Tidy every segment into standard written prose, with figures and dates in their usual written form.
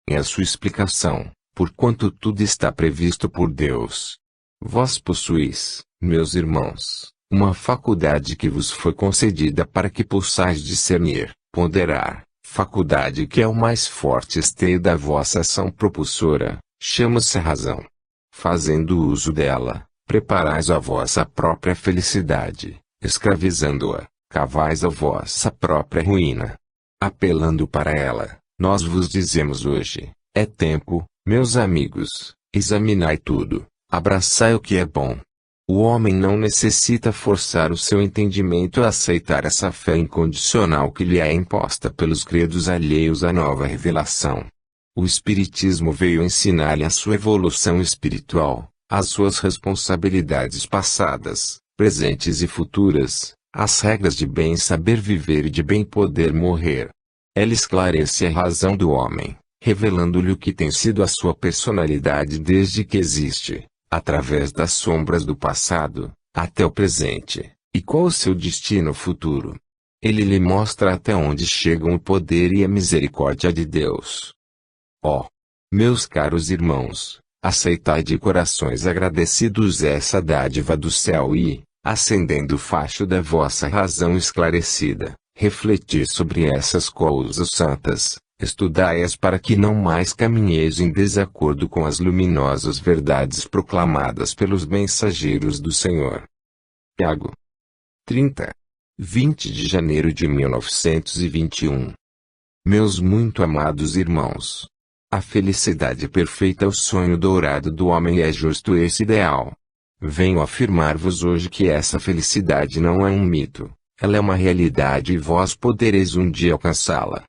em a sua explicação, porquanto tudo está previsto por Deus. Vós possuís, meus irmãos, uma faculdade que vos foi concedida para que possais discernir, ponderar, faculdade que é o mais forte esteio da vossa ação propulsora, chama-se razão. Fazendo uso dela, preparais a vossa própria felicidade, escravizando-a, cavais a vossa própria ruína. Apelando para ela, nós vos dizemos hoje, é tempo, meus amigos, examinai tudo, abraçai o que é bom. O homem não necessita forçar o seu entendimento a aceitar essa fé incondicional que lhe é imposta pelos credos alheios à nova revelação. O Espiritismo veio ensinar-lhe a sua evolução espiritual, as suas responsabilidades passadas, presentes e futuras, as regras de bem saber viver e de bem poder morrer. Ela esclarece a razão do homem, revelando-lhe o que tem sido a sua personalidade desde que existe, através das sombras do passado, até o presente, e qual o seu destino futuro. Ele lhe mostra até onde chegam o poder e a misericórdia de Deus. Ó, meus caros irmãos, aceitai de corações agradecidos essa dádiva do céu e, acendendo o facho da vossa razão esclarecida, refleti sobre essas coisas santas, estudai-as para que não mais caminheis em desacordo com as luminosas verdades proclamadas pelos mensageiros do Senhor. Tiago 30. 20 de janeiro de 1921. Meus muito amados irmãos, a felicidade perfeita é o sonho dourado do homem e é justo esse ideal. Venho afirmar-vos hoje que essa felicidade não é um mito, ela é uma realidade e vós podereis um dia alcançá-la.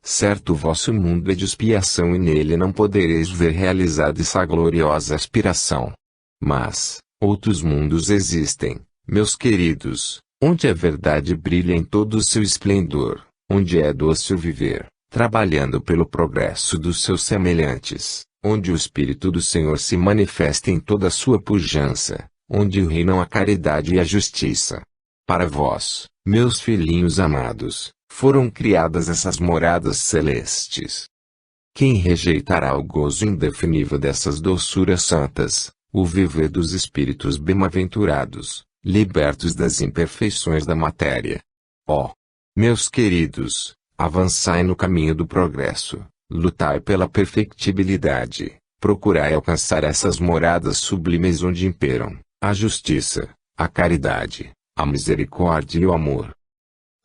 Certo, o vosso mundo é de expiação e nele não podereis ver realizada essa gloriosa aspiração. Mas, outros mundos existem, meus queridos, onde a verdade brilha em todo o seu esplendor, onde é doce o viver, trabalhando pelo progresso dos seus semelhantes, onde o Espírito do Senhor se manifesta em toda a sua pujança, onde reinam a caridade e a justiça. Para vós, meus filhinhos amados, foram criadas essas moradas celestes. Quem rejeitará o gozo indefinível dessas doçuras santas, o viver dos espíritos bem-aventurados, libertos das imperfeições da matéria? Ó, meus queridos, avançai no caminho do progresso, lutai pela perfectibilidade, procurai alcançar essas moradas sublimes onde imperam a justiça, a caridade, a misericórdia e o amor.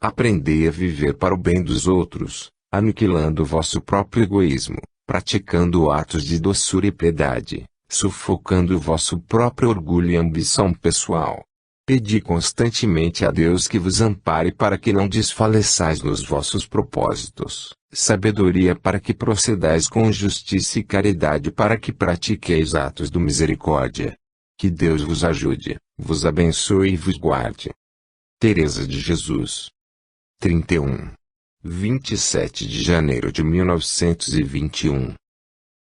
Aprendei a viver para o bem dos outros, aniquilando o vosso próprio egoísmo, praticando atos de doçura e piedade, sufocando o vosso próprio orgulho e ambição pessoal. Pedi constantemente a Deus que vos ampare para que não desfaleçais nos vossos propósitos, sabedoria para que procedais com justiça e caridade para que pratiqueis atos de misericórdia. Que Deus vos ajude, vos abençoe e vos guarde. Teresa de Jesus 31. 27 de janeiro de 1921.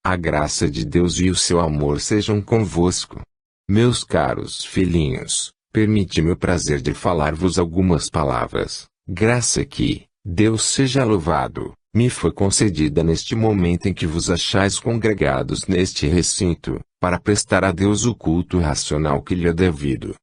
A graça de Deus e o seu amor sejam convosco. Meus caros filhinhos, permite-me o prazer de falar-vos algumas palavras. Graça que, Deus seja louvado, me foi concedida neste momento em que vos achais congregados neste recinto, para prestar a Deus o culto racional que lhe é devido.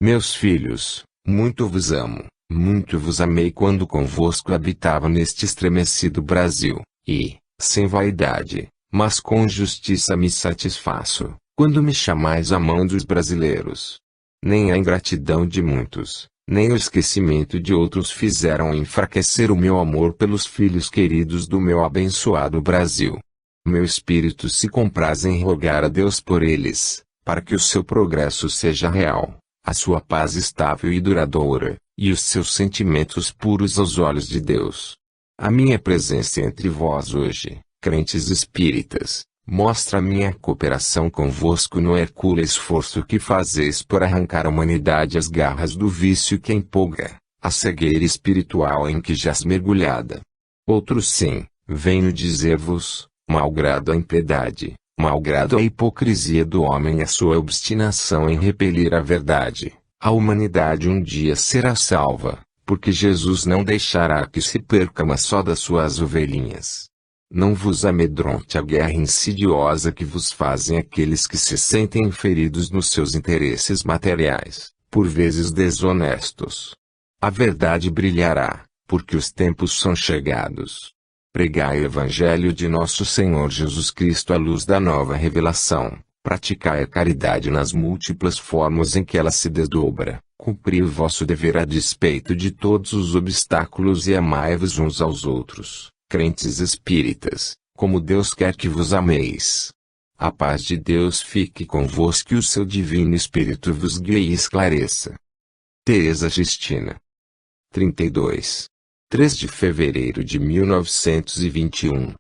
Meus filhos, muito vos amo. Muito vos amei quando convosco habitava neste estremecido Brasil, e, sem vaidade, mas com justiça me satisfaço, quando me chamais a mão dos brasileiros. Nem a ingratidão de muitos, nem o esquecimento de outros fizeram enfraquecer o meu amor pelos filhos queridos do meu abençoado Brasil. Meu espírito se compraz em rogar a Deus por eles, para que o seu progresso seja real, a sua paz estável e duradoura, e os seus sentimentos puros aos olhos de Deus. A minha presença entre vós hoje, crentes espíritas, mostra a minha cooperação convosco no hercúleo esforço que fazeis por arrancar a humanidade às garras do vício que a empolga, a cegueira espiritual em que jaz mergulhada. Outro sim, venho dizer-vos, malgrado a impiedade, malgrado a hipocrisia do homem e a sua obstinação em repelir a verdade, a humanidade um dia será salva, porque Jesus não deixará que se perca uma só das suas ovelhinhas. Não vos amedronte a guerra insidiosa que vos fazem aqueles que se sentem feridos nos seus interesses materiais, por vezes desonestos. A verdade brilhará, porque os tempos são chegados. Pregai o Evangelho de nosso Senhor Jesus Cristo à luz da nova revelação. Praticai a caridade nas múltiplas formas em que ela se desdobra. Cumpri o vosso dever a despeito de todos os obstáculos e amai-vos uns aos outros, crentes espíritas, como Deus quer que vos ameis. A paz de Deus fique convosco e o seu divino Espírito vos guie e esclareça. Teresa Cristina. 32. 3 de fevereiro de 1921.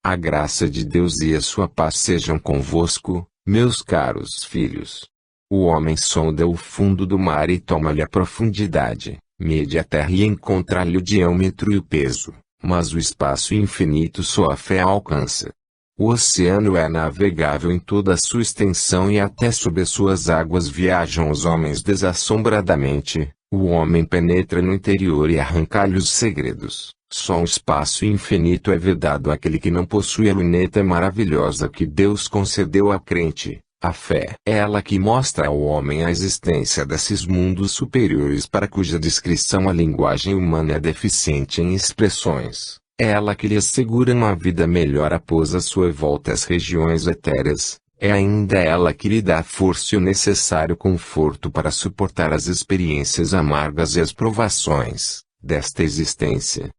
A graça de Deus e a sua paz sejam convosco, meus caros filhos. O homem sonda o fundo do mar e toma-lhe a profundidade, mede a terra e encontra-lhe o diâmetro e o peso, mas o espaço infinito só a fé alcança. O oceano é navegável em toda a sua extensão e até sob as suas águas viajam os homens desassombradamente. O homem penetra no interior e arranca-lhe os segredos. Só um espaço infinito é vedado àquele que não possui a luneta maravilhosa que Deus concedeu ao crente, a fé. É ela que mostra ao homem a existência desses mundos superiores para cuja descrição a linguagem humana é deficiente em expressões. É ela que lhe assegura uma vida melhor após a sua volta às regiões etéreas. É ainda ela que lhe dá a força e o necessário conforto para suportar as experiências amargas e as provações desta existência.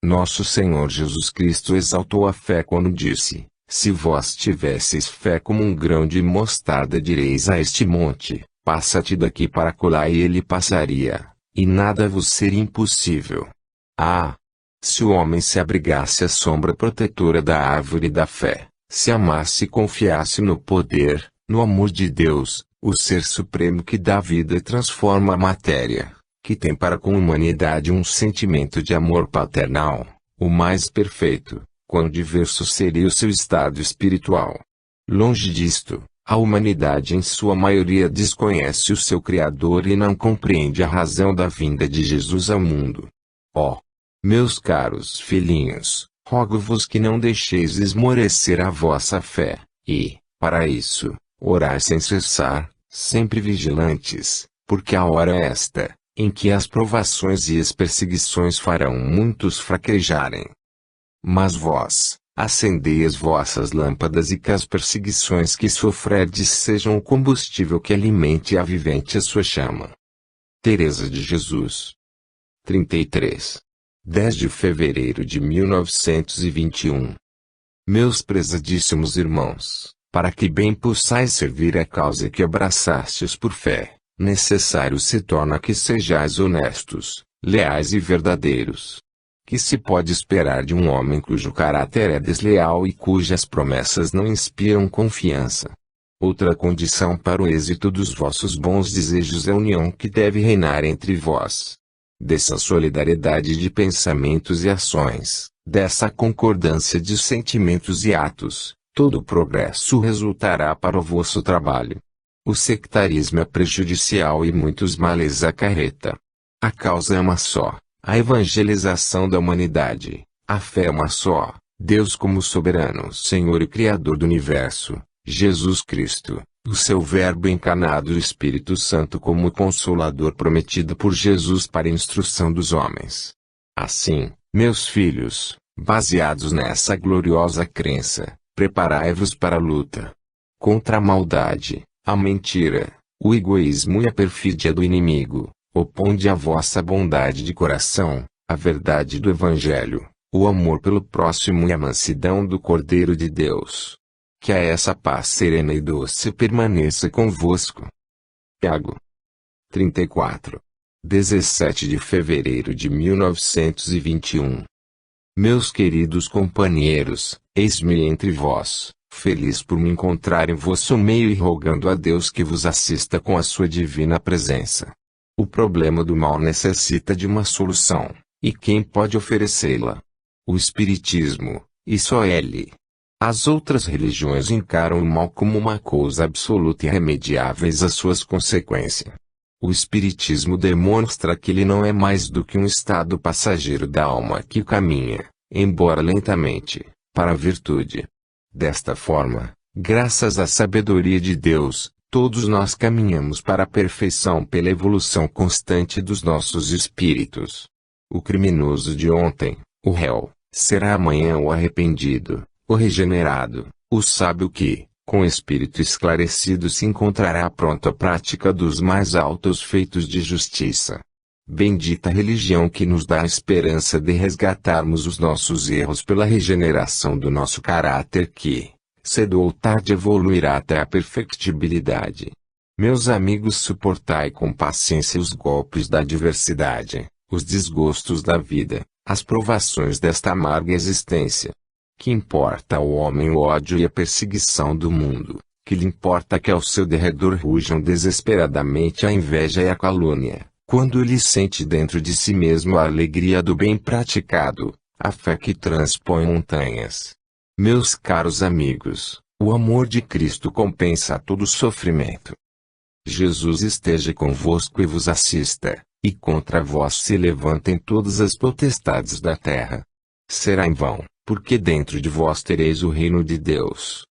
Nosso Senhor Jesus Cristo exaltou a fé quando disse: se vós tivesseis fé como um grão de mostarda, direis a este monte, passa-te daqui para acolá, e ele passaria, e nada vos seria impossível. Ah! Se o homem se abrigasse à sombra protetora da árvore da fé, se amasse e confiasse no poder, no amor de Deus, o Ser Supremo que dá vida e transforma a matéria, que tem para com a humanidade um sentimento de amor paternal, o mais perfeito, quão diverso seria o seu estado espiritual. Longe disto, a humanidade em sua maioria desconhece o seu Criador e não compreende a razão da vinda de Jesus ao mundo. Ó, meus caros filhinhos, rogo-vos que não deixeis esmorecer a vossa fé, e, para isso, orai sem cessar, sempre vigilantes, porque a hora é esta, em que as provações e as perseguições farão muitos fraquejarem. Mas vós, acendei as vossas lâmpadas, e que as perseguições que sofredes sejam o combustível que alimente a vivente a sua chama. Teresa de Jesus. 33. 10 de fevereiro de 1921. Meus prezadíssimos irmãos, para que bem possais servir a causa que abraçastes por fé, necessário se torna que sejais honestos, leais e verdadeiros. Que se pode esperar de um homem cujo caráter é desleal e cujas promessas não inspiram confiança? Outra condição para o êxito dos vossos bons desejos é a união que deve reinar entre vós. Dessa solidariedade de pensamentos e ações, dessa concordância de sentimentos e atos, todo o progresso resultará para o vosso trabalho. O sectarismo é prejudicial e muitos males acarreta. A causa é uma só, a evangelização da humanidade. A fé é uma só, Deus como soberano Senhor e Criador do universo, Jesus Cristo, o seu Verbo encarnado e o Espírito Santo como o Consolador prometido por Jesus para a instrução dos homens. Assim, meus filhos, baseados nessa gloriosa crença, preparai-vos para a luta contra a maldade, a mentira, o egoísmo e a perfídia do inimigo. Oponde a vossa bondade de coração, a verdade do Evangelho, o amor pelo próximo e a mansidão do Cordeiro de Deus. Que a essa paz serena e doce permaneça convosco. Tiago. 34. 17 de fevereiro de 1921. Meus queridos companheiros, eis-me entre vós, feliz por me encontrar em vosso meio e rogando a Deus que vos assista com a sua divina presença. O problema do mal necessita de uma solução, e quem pode oferecê-la? O Espiritismo, e só ele. As outras religiões encaram o mal como uma coisa absoluta e irremediáveis às suas consequências. O Espiritismo demonstra que ele não é mais do que um estado passageiro da alma que caminha, embora lentamente, para a virtude. Desta forma, graças à sabedoria de Deus, todos nós caminhamos para a perfeição pela evolução constante dos nossos espíritos. O criminoso de ontem, o réu, será amanhã o arrependido, o regenerado, o sábio que, com espírito esclarecido, se encontrará pronto à prática dos mais altos feitos de justiça. Bendita religião que nos dá a esperança de resgatarmos os nossos erros pela regeneração do nosso caráter que, cedo ou tarde, evoluirá até a perfectibilidade. Meus amigos, suportai com paciência os golpes da adversidade, os desgostos da vida, as provações desta amarga existência. Que importa ao homem o ódio e a perseguição do mundo? Que lhe importa que ao seu derredor rujam desesperadamente a inveja e a calúnia, quando ele sente dentro de si mesmo a alegria do bem praticado, a fé que transpõe montanhas? Meus caros amigos, o amor de Cristo compensa todo sofrimento. Jesus esteja convosco e vos assista, e contra vós se levantem todas as potestades da terra. Será em vão, porque dentro de vós tereis o reino de Deus.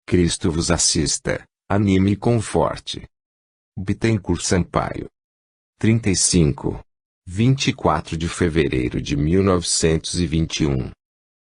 Cristo vos assista, anime e conforte. Bittencourt Sampaio. 35. 24 de fevereiro de 1921.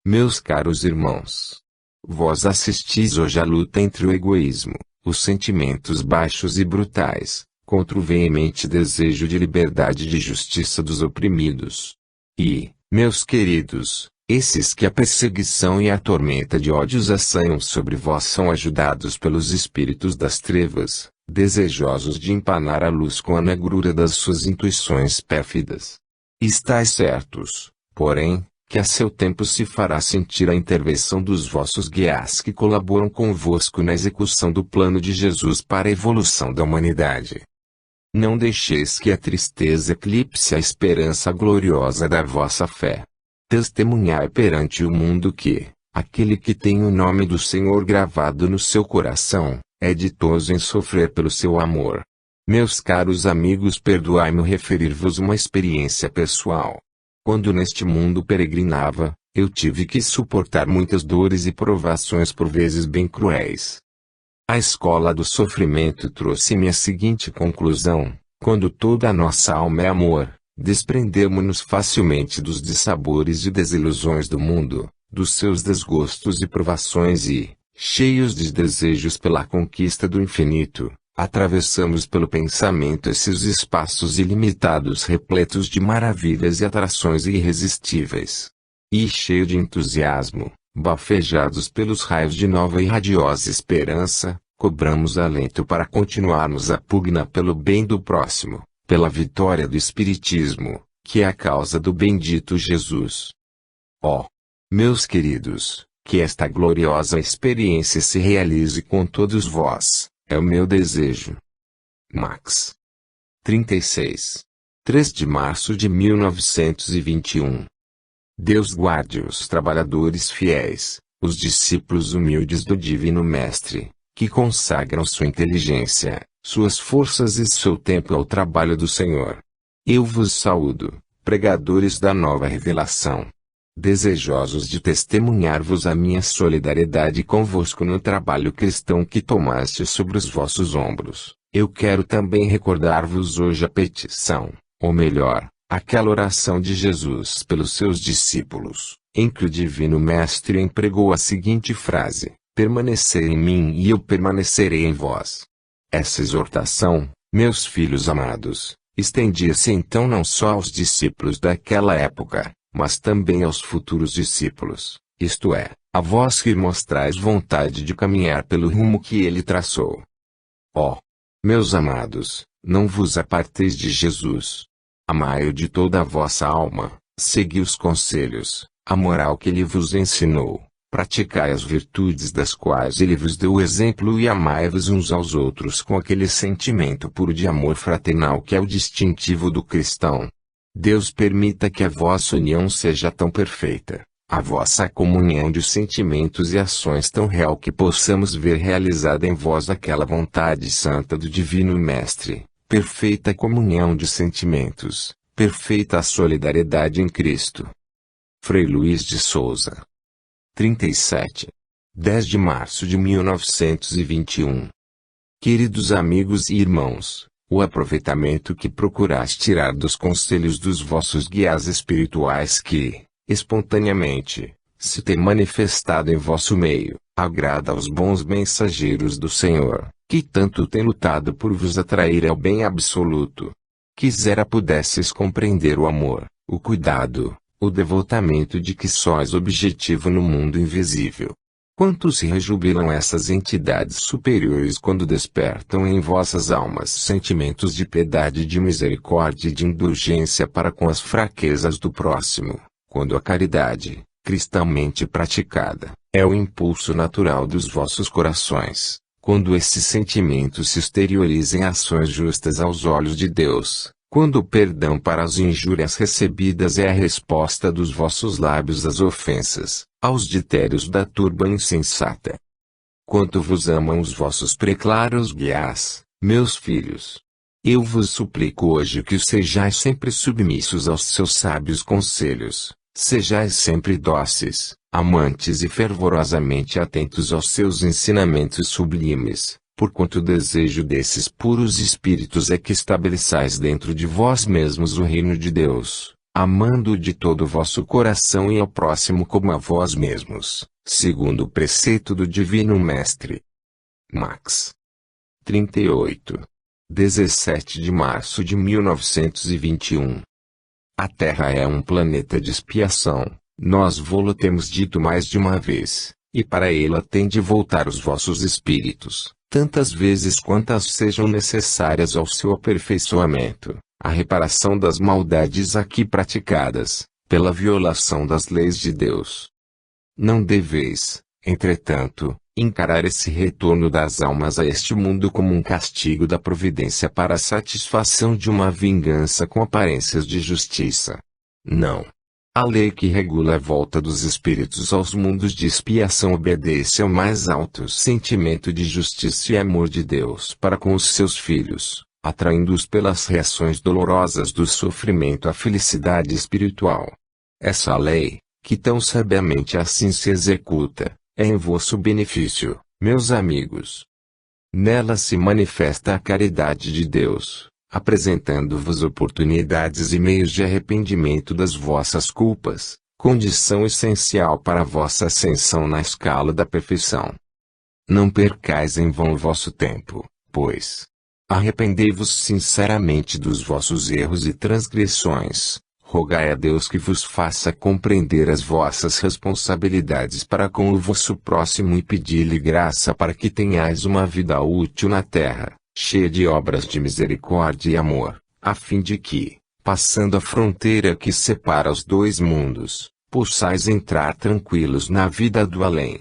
Meus caros irmãos, vós assistis hoje à luta entre o egoísmo, os sentimentos baixos e brutais, contra o veemente desejo de liberdade e de justiça dos oprimidos. E, meus queridos, esses que a perseguição e a tormenta de ódios assanham sobre vós são ajudados pelos espíritos das trevas, desejosos de empanar a luz com a negrura das suas intuições pérfidas. Estais certos, porém, que a seu tempo se fará sentir a intervenção dos vossos guias que colaboram convosco na execução do plano de Jesus para a evolução da humanidade. Não deixeis que a tristeza eclipse a esperança gloriosa da vossa fé. Testemunhai perante o mundo que, aquele que tem o nome do Senhor gravado no seu coração, é ditoso em sofrer pelo seu amor. Meus caros amigos, perdoai-me referir-vos uma experiência pessoal. Quando neste mundo peregrinava, eu tive que suportar muitas dores e provações por vezes bem cruéis. A escola do sofrimento trouxe-me a seguinte conclusão: quando toda a nossa alma é amor, desprendemo-nos facilmente dos dissabores e desilusões do mundo, dos seus desgostos e provações e, cheios de desejos pela conquista do infinito, atravessamos pelo pensamento esses espaços ilimitados repletos de maravilhas e atrações irresistíveis. E cheio de entusiasmo, bafejados pelos raios de nova e radiosa esperança, cobramos alento para continuarmos a pugna pelo bem do próximo, pela vitória do Espiritismo, que é a causa do bendito Jesus. Ó, meus queridos, que esta gloriosa experiência se realize com todos vós, é o meu desejo. Max. 36. 3 de março de 1921. Deus guarde os trabalhadores fiéis, os discípulos humildes do Divino Mestre, que consagram sua inteligência, suas forças e seu tempo ao trabalho do Senhor. Eu vos saúdo, pregadores da nova revelação. Desejosos de testemunhar-vos a minha solidariedade convosco no trabalho cristão que tomaste sobre os vossos ombros, eu quero também recordar-vos hoje a petição, ou melhor, aquela oração de Jesus pelos seus discípulos, em que o Divino Mestre empregou a seguinte frase: permanecer em mim e eu permanecerei em vós. Essa exortação, meus filhos amados, estendia-se então não só aos discípulos daquela época, mas também aos futuros discípulos, isto é, a vós que mostrais vontade de caminhar pelo rumo que ele traçou. Ó, meus amados, não vos aparteis de Jesus. Amai-o de toda a vossa alma, segui os conselhos, a moral que ele vos ensinou, praticai as virtudes das quais ele vos deu o exemplo e amai-vos uns aos outros com aquele sentimento puro de amor fraternal que é o distintivo do cristão. Deus permita que a vossa união seja tão perfeita, a vossa comunhão de sentimentos e ações tão real que possamos ver realizada em vós aquela vontade santa do Divino Mestre, perfeita comunhão de sentimentos, perfeita solidariedade em Cristo. Frei Luís de Souza. 37. 10 de março de 1921. Queridos amigos e irmãos, o aproveitamento que procurais tirar dos conselhos dos vossos guias espirituais que, espontaneamente, se tem manifestado em vosso meio, agrada aos bons mensageiros do Senhor, que tanto têm lutado por vos atrair ao bem absoluto. Quisera pudesses compreender o amor, o cuidado, o devotamento de que sois objetivo no mundo invisível. Quanto se rejubilam essas entidades superiores quando despertam em vossas almas sentimentos de piedade, de misericórdia e de indulgência para com as fraquezas do próximo, quando a caridade, cristãmente praticada, é o impulso natural dos vossos corações, quando esses sentimentos se exteriorizam em ações justas aos olhos de Deus, quando o perdão para as injúrias recebidas é a resposta dos vossos lábios às ofensas, aos ditérios da turba insensata. Quanto vos amam os vossos preclaros guias, meus filhos. Eu vos suplico hoje que sejais sempre submissos aos seus sábios conselhos, sejais sempre dóceis, amantes e fervorosamente atentos aos seus ensinamentos sublimes, porquanto o desejo desses puros espíritos é que estabeleçais dentro de vós mesmos o reino de Deus, amando-o de todo o vosso coração e ao próximo como a vós mesmos, segundo o preceito do Divino Mestre. Max. 38. 17 de março de 1921. A Terra é um planeta de expiação, nós vô-lo temos dito mais de uma vez, e para ela tem de voltar os vossos espíritos, tantas vezes quantas sejam necessárias ao seu aperfeiçoamento, a reparação das maldades aqui praticadas, pela violação das leis de Deus. Não deveis, entretanto, encarar esse retorno das almas a este mundo como um castigo da providência para a satisfação de uma vingança com aparências de justiça. Não. A lei que regula a volta dos espíritos aos mundos de expiação obedece ao mais alto sentimento de justiça e amor de Deus para com os seus filhos, atraindo-os pelas reações dolorosas do sofrimento à felicidade espiritual. Essa lei, que tão sabiamente assim se executa, é em vosso benefício, meus amigos. Nela se manifesta a caridade de Deus, apresentando-vos oportunidades e meios de arrependimento das vossas culpas, condição essencial para a vossa ascensão na escala da perfeição. Não percais em vão o vosso tempo, pois arrependei-vos sinceramente dos vossos erros e transgressões, rogai a Deus que vos faça compreender as vossas responsabilidades para com o vosso próximo e pedi-lhe graça para que tenhais uma vida útil na terra, cheia de obras de misericórdia e amor, a fim de que, passando a fronteira que separa os dois mundos, possais entrar tranquilos na vida do além.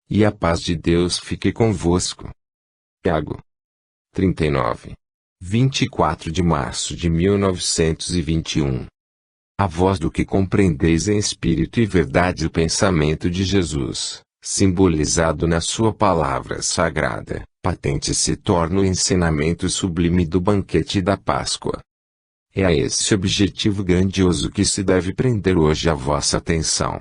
E a paz de Deus fique convosco. Tiago. 39. 24 de março de 1921. A vós do que compreendeis em espírito e verdade o pensamento de Jesus, simbolizado na sua palavra sagrada, patente se torna o ensinamento sublime do banquete da Páscoa. É a esse objetivo grandioso que se deve prender hoje a vossa atenção.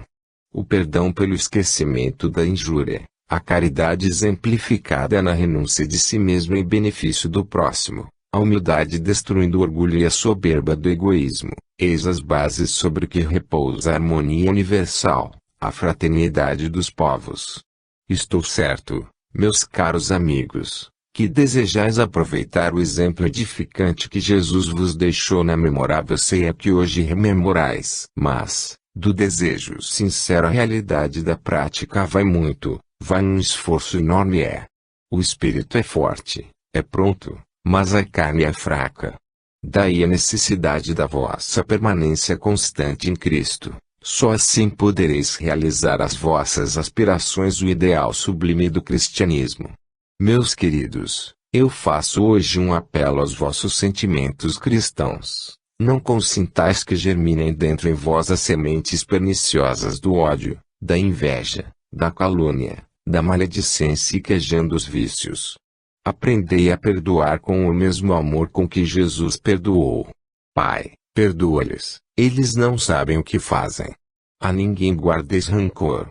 O perdão pelo esquecimento da injúria, a caridade exemplificada na renúncia de si mesmo em benefício do próximo, a humildade destruindo o orgulho e a soberba do egoísmo, eis as bases sobre que repousa a harmonia universal, a fraternidade dos povos. Estou certo, meus caros amigos, que desejais aproveitar o exemplo edificante que Jesus vos deixou na memorável ceia que hoje rememorais. Mas, do desejo sincero à realidade da prática vai um esforço enorme O espírito é forte, é pronto, mas a carne é fraca. Daí a necessidade da vossa permanência constante em Cristo. Só assim podereis realizar as vossas aspirações, o ideal sublime do cristianismo. Meus queridos, eu faço hoje um apelo aos vossos sentimentos cristãos. Não consintais que germinem dentro em vós as sementes perniciosas do ódio, da inveja, da calúnia, da maledicência e quejando os vícios. Aprendei a perdoar com o mesmo amor com que Jesus perdoou. Pai, perdoa-lhes, eles não sabem o que fazem. A ninguém guardeis rancor.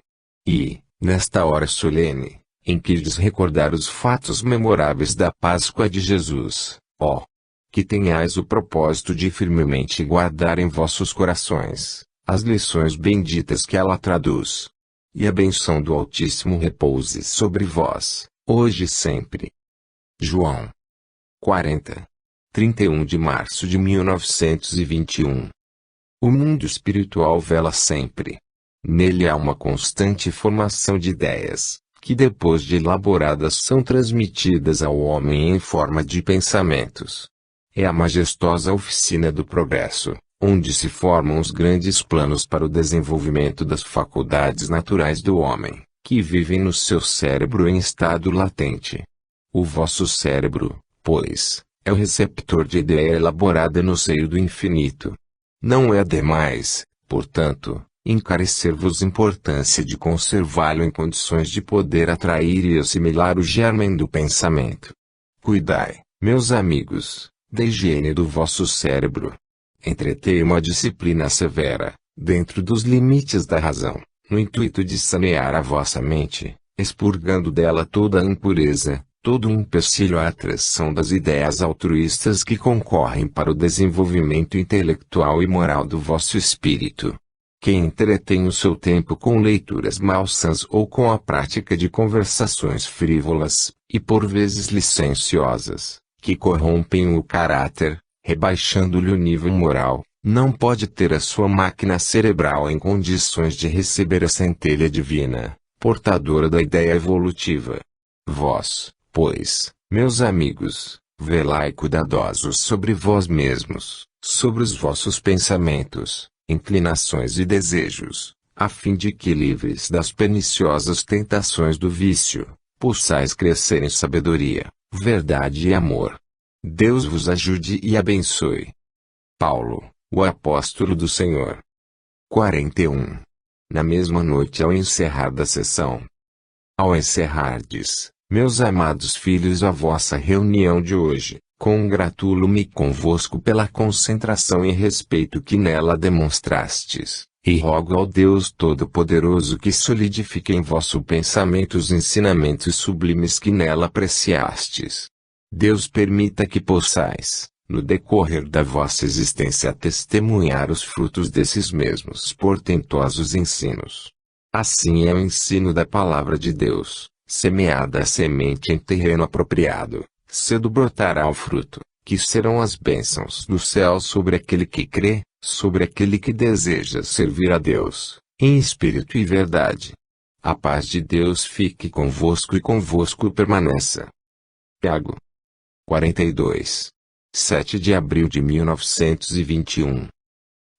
E, nesta hora solene, em que lhes recordar os fatos memoráveis da Páscoa de Jesus, ó, que tenhais o propósito de firmemente guardar em vossos corações as lições benditas que ela traduz. E a benção do Altíssimo repouse sobre vós, hoje e sempre. João 40. 31 de março de 1921. O mundo espiritual vela sempre. Nele há uma constante formação de ideias, que depois de elaboradas são transmitidas ao homem em forma de pensamentos. É a majestosa oficina do progresso, onde se formam os grandes planos para o desenvolvimento das faculdades naturais do homem, que vivem no seu cérebro em estado latente. O vosso cérebro, pois, é o receptor de ideia elaborada no seio do infinito. Não é demais, portanto, encarecer-vos importância de conservá-lo em condições de poder atrair e assimilar o germen do pensamento. Cuidai, meus amigos, da higiene do vosso cérebro. Entretei uma disciplina severa, dentro dos limites da razão, no intuito de sanear a vossa mente, expurgando dela toda a impureza, todo o empecilho à atração das ideias altruístas que concorrem para o desenvolvimento intelectual e moral do vosso espírito. Quem entretém o seu tempo com leituras malsãs ou com a prática de conversações frívolas, e por vezes licenciosas, que corrompem o caráter, rebaixando-lhe o nível moral, não pode ter a sua máquina cerebral em condições de receber a centelha divina, portadora da ideia evolutiva. Vós, pois, meus amigos, velai cuidadosos sobre vós mesmos, sobre os vossos pensamentos, inclinações e desejos, a fim de que, livres das perniciosas tentações do vício, possais crescer em sabedoria, verdade e amor. Deus vos ajude e abençoe. Paulo, o apóstolo do Senhor. 41. Na mesma noite ao encerrar da sessão. Ao encerrardes, meus amados filhos, a vossa reunião de hoje, congratulo-me convosco pela concentração e respeito que nela demonstrastes, e rogo ao Deus Todo-Poderoso que solidifique em vosso pensamento os ensinamentos sublimes que nela apreciastes. Deus permita que possais, no decorrer da vossa existência, testemunhar os frutos desses mesmos portentosos ensinos. Assim é o ensino da palavra de Deus, semeada a semente em terreno apropriado, cedo brotará o fruto, que serão as bênçãos do céu sobre aquele que crê, sobre aquele que deseja servir a Deus, em espírito e verdade. A paz de Deus fique convosco e convosco permaneça. Tiago 42. 7 de abril de 1921.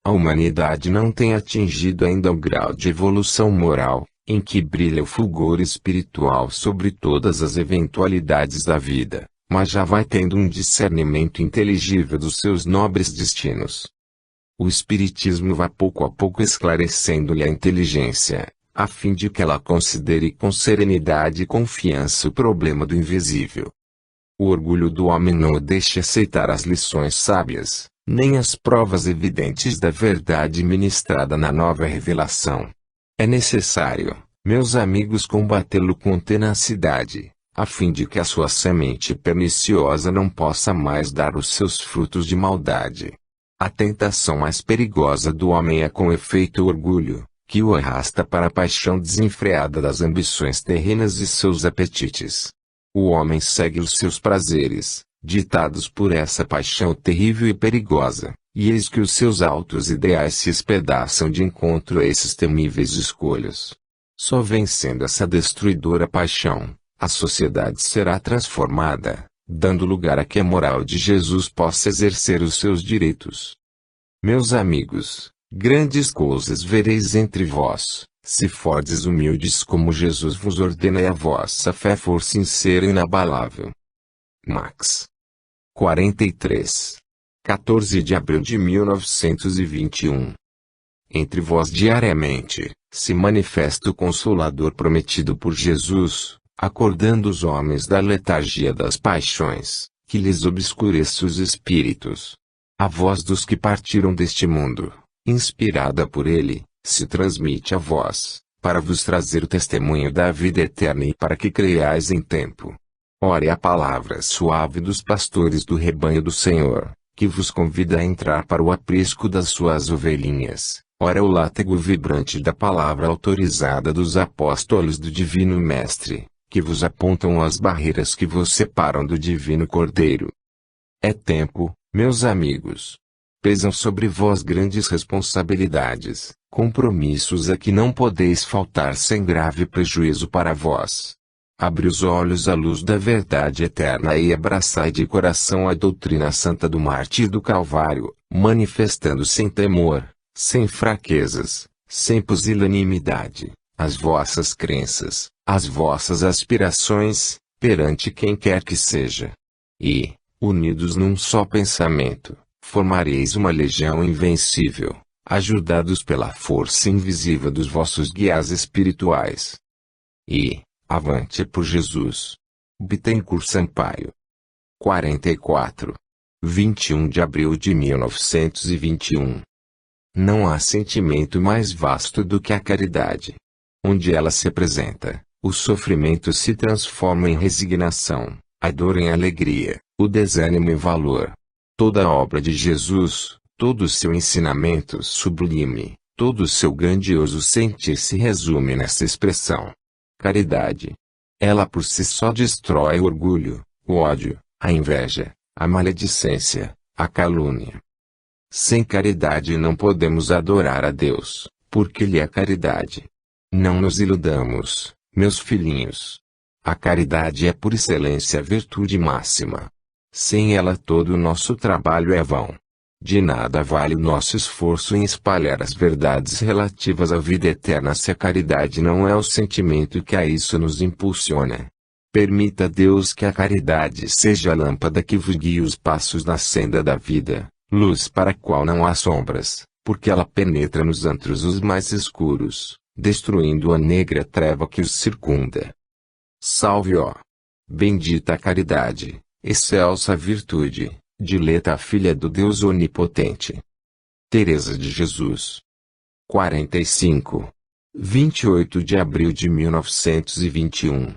A humanidade não tem atingido ainda o grau de evolução moral, em que brilha o fulgor espiritual sobre todas as eventualidades da vida, mas já vai tendo um discernimento inteligível dos seus nobres destinos. O Espiritismo vai pouco a pouco esclarecendo-lhe a inteligência, a fim de que ela considere com serenidade e confiança o problema do invisível. O orgulho do homem não o deixa aceitar as lições sábias, nem as provas evidentes da verdade ministrada na nova revelação. É necessário, meus amigos, combatê-lo com tenacidade, a fim de que a sua semente perniciosa não possa mais dar os seus frutos de maldade. A tentação mais perigosa do homem é com efeito o orgulho, que o arrasta para a paixão desenfreada das ambições terrenas e seus apetites. O homem segue os seus prazeres, ditados por essa paixão terrível e perigosa, e eis que os seus altos ideais se espedaçam de encontro a esses temíveis escolhas. Só vencendo essa destruidora paixão, a sociedade será transformada, dando lugar a que a moral de Jesus possa exercer os seus direitos. Meus amigos, grandes coisas vereis entre vós, se fordes humildes como Jesus vos ordena e a vossa fé for sincera e inabalável. Max 43. 14 de abril de 1921. Entre vós diariamente, se manifesta o Consolador prometido por Jesus, acordando os homens da letargia das paixões, que lhes obscureça os espíritos. A voz dos que partiram deste mundo, inspirada por ele, se transmite a vós, para vos trazer o testemunho da vida eterna e para que creiais em tempo. Ore a palavra suave dos pastores do rebanho do Senhor, que vos convida a entrar para o aprisco das suas ovelhinhas. Ora o látego vibrante da palavra autorizada dos apóstolos do Divino Mestre, que vos apontam as barreiras que vos separam do Divino Cordeiro. É tempo, meus amigos. Pesam sobre vós grandes responsabilidades, compromissos a que não podeis faltar sem grave prejuízo para vós. Abre os olhos à luz da verdade eterna e abraçai de coração a doutrina santa do mártir do Calvário, manifestando sem temor, sem fraquezas, sem pusilanimidade, as vossas crenças, as vossas aspirações, perante quem quer que seja. E, unidos num só pensamento, formareis uma legião invencível, ajudados pela força invisível dos vossos guias espirituais. E, avante por Jesus. Bittencourt Sampaio. 44. 21 de abril de 1921. Não há sentimento mais vasto do que a caridade. Onde ela se apresenta, o sofrimento se transforma em resignação, a dor em alegria, o desânimo em valor. Toda a obra de Jesus, todo o seu ensinamento sublime, todo o seu grandioso sentir se resume nessa expressão. Caridade. Ela por si só destrói o orgulho, o ódio, a inveja, a maledicência, a calúnia. Sem caridade não podemos adorar a Deus, porque Ele é caridade. Não nos iludamos, meus filhinhos. A caridade é por excelência a virtude máxima. Sem ela todo o nosso trabalho é vão. De nada vale o nosso esforço em espalhar as verdades relativas à vida eterna se a caridade não é o sentimento que a isso nos impulsiona. Permita a Deus que a caridade seja a lâmpada que vos guie os passos na senda da vida, luz para a qual não há sombras, porque ela penetra nos antros os mais escuros, destruindo a negra treva que os circunda. Salve ó! Bendita a caridade, excelsa virtude, dileta a filha do Deus onipotente. Teresa de Jesus. 45. 28 de abril de 1921.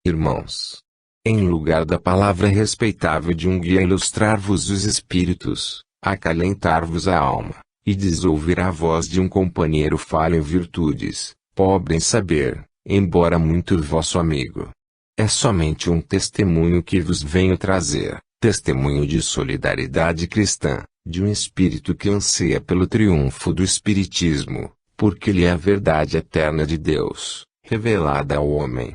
Irmãos, em lugar da palavra respeitável de um guia ilustrar-vos os espíritos, acalentar-vos a alma, e desouvir a voz de um companheiro falho em virtudes, pobre em saber, embora muito vosso amigo. É somente um testemunho que vos venho trazer. Testemunho de solidariedade cristã, de um espírito que anseia pelo triunfo do Espiritismo, porque ele é a verdade eterna de Deus, revelada ao homem.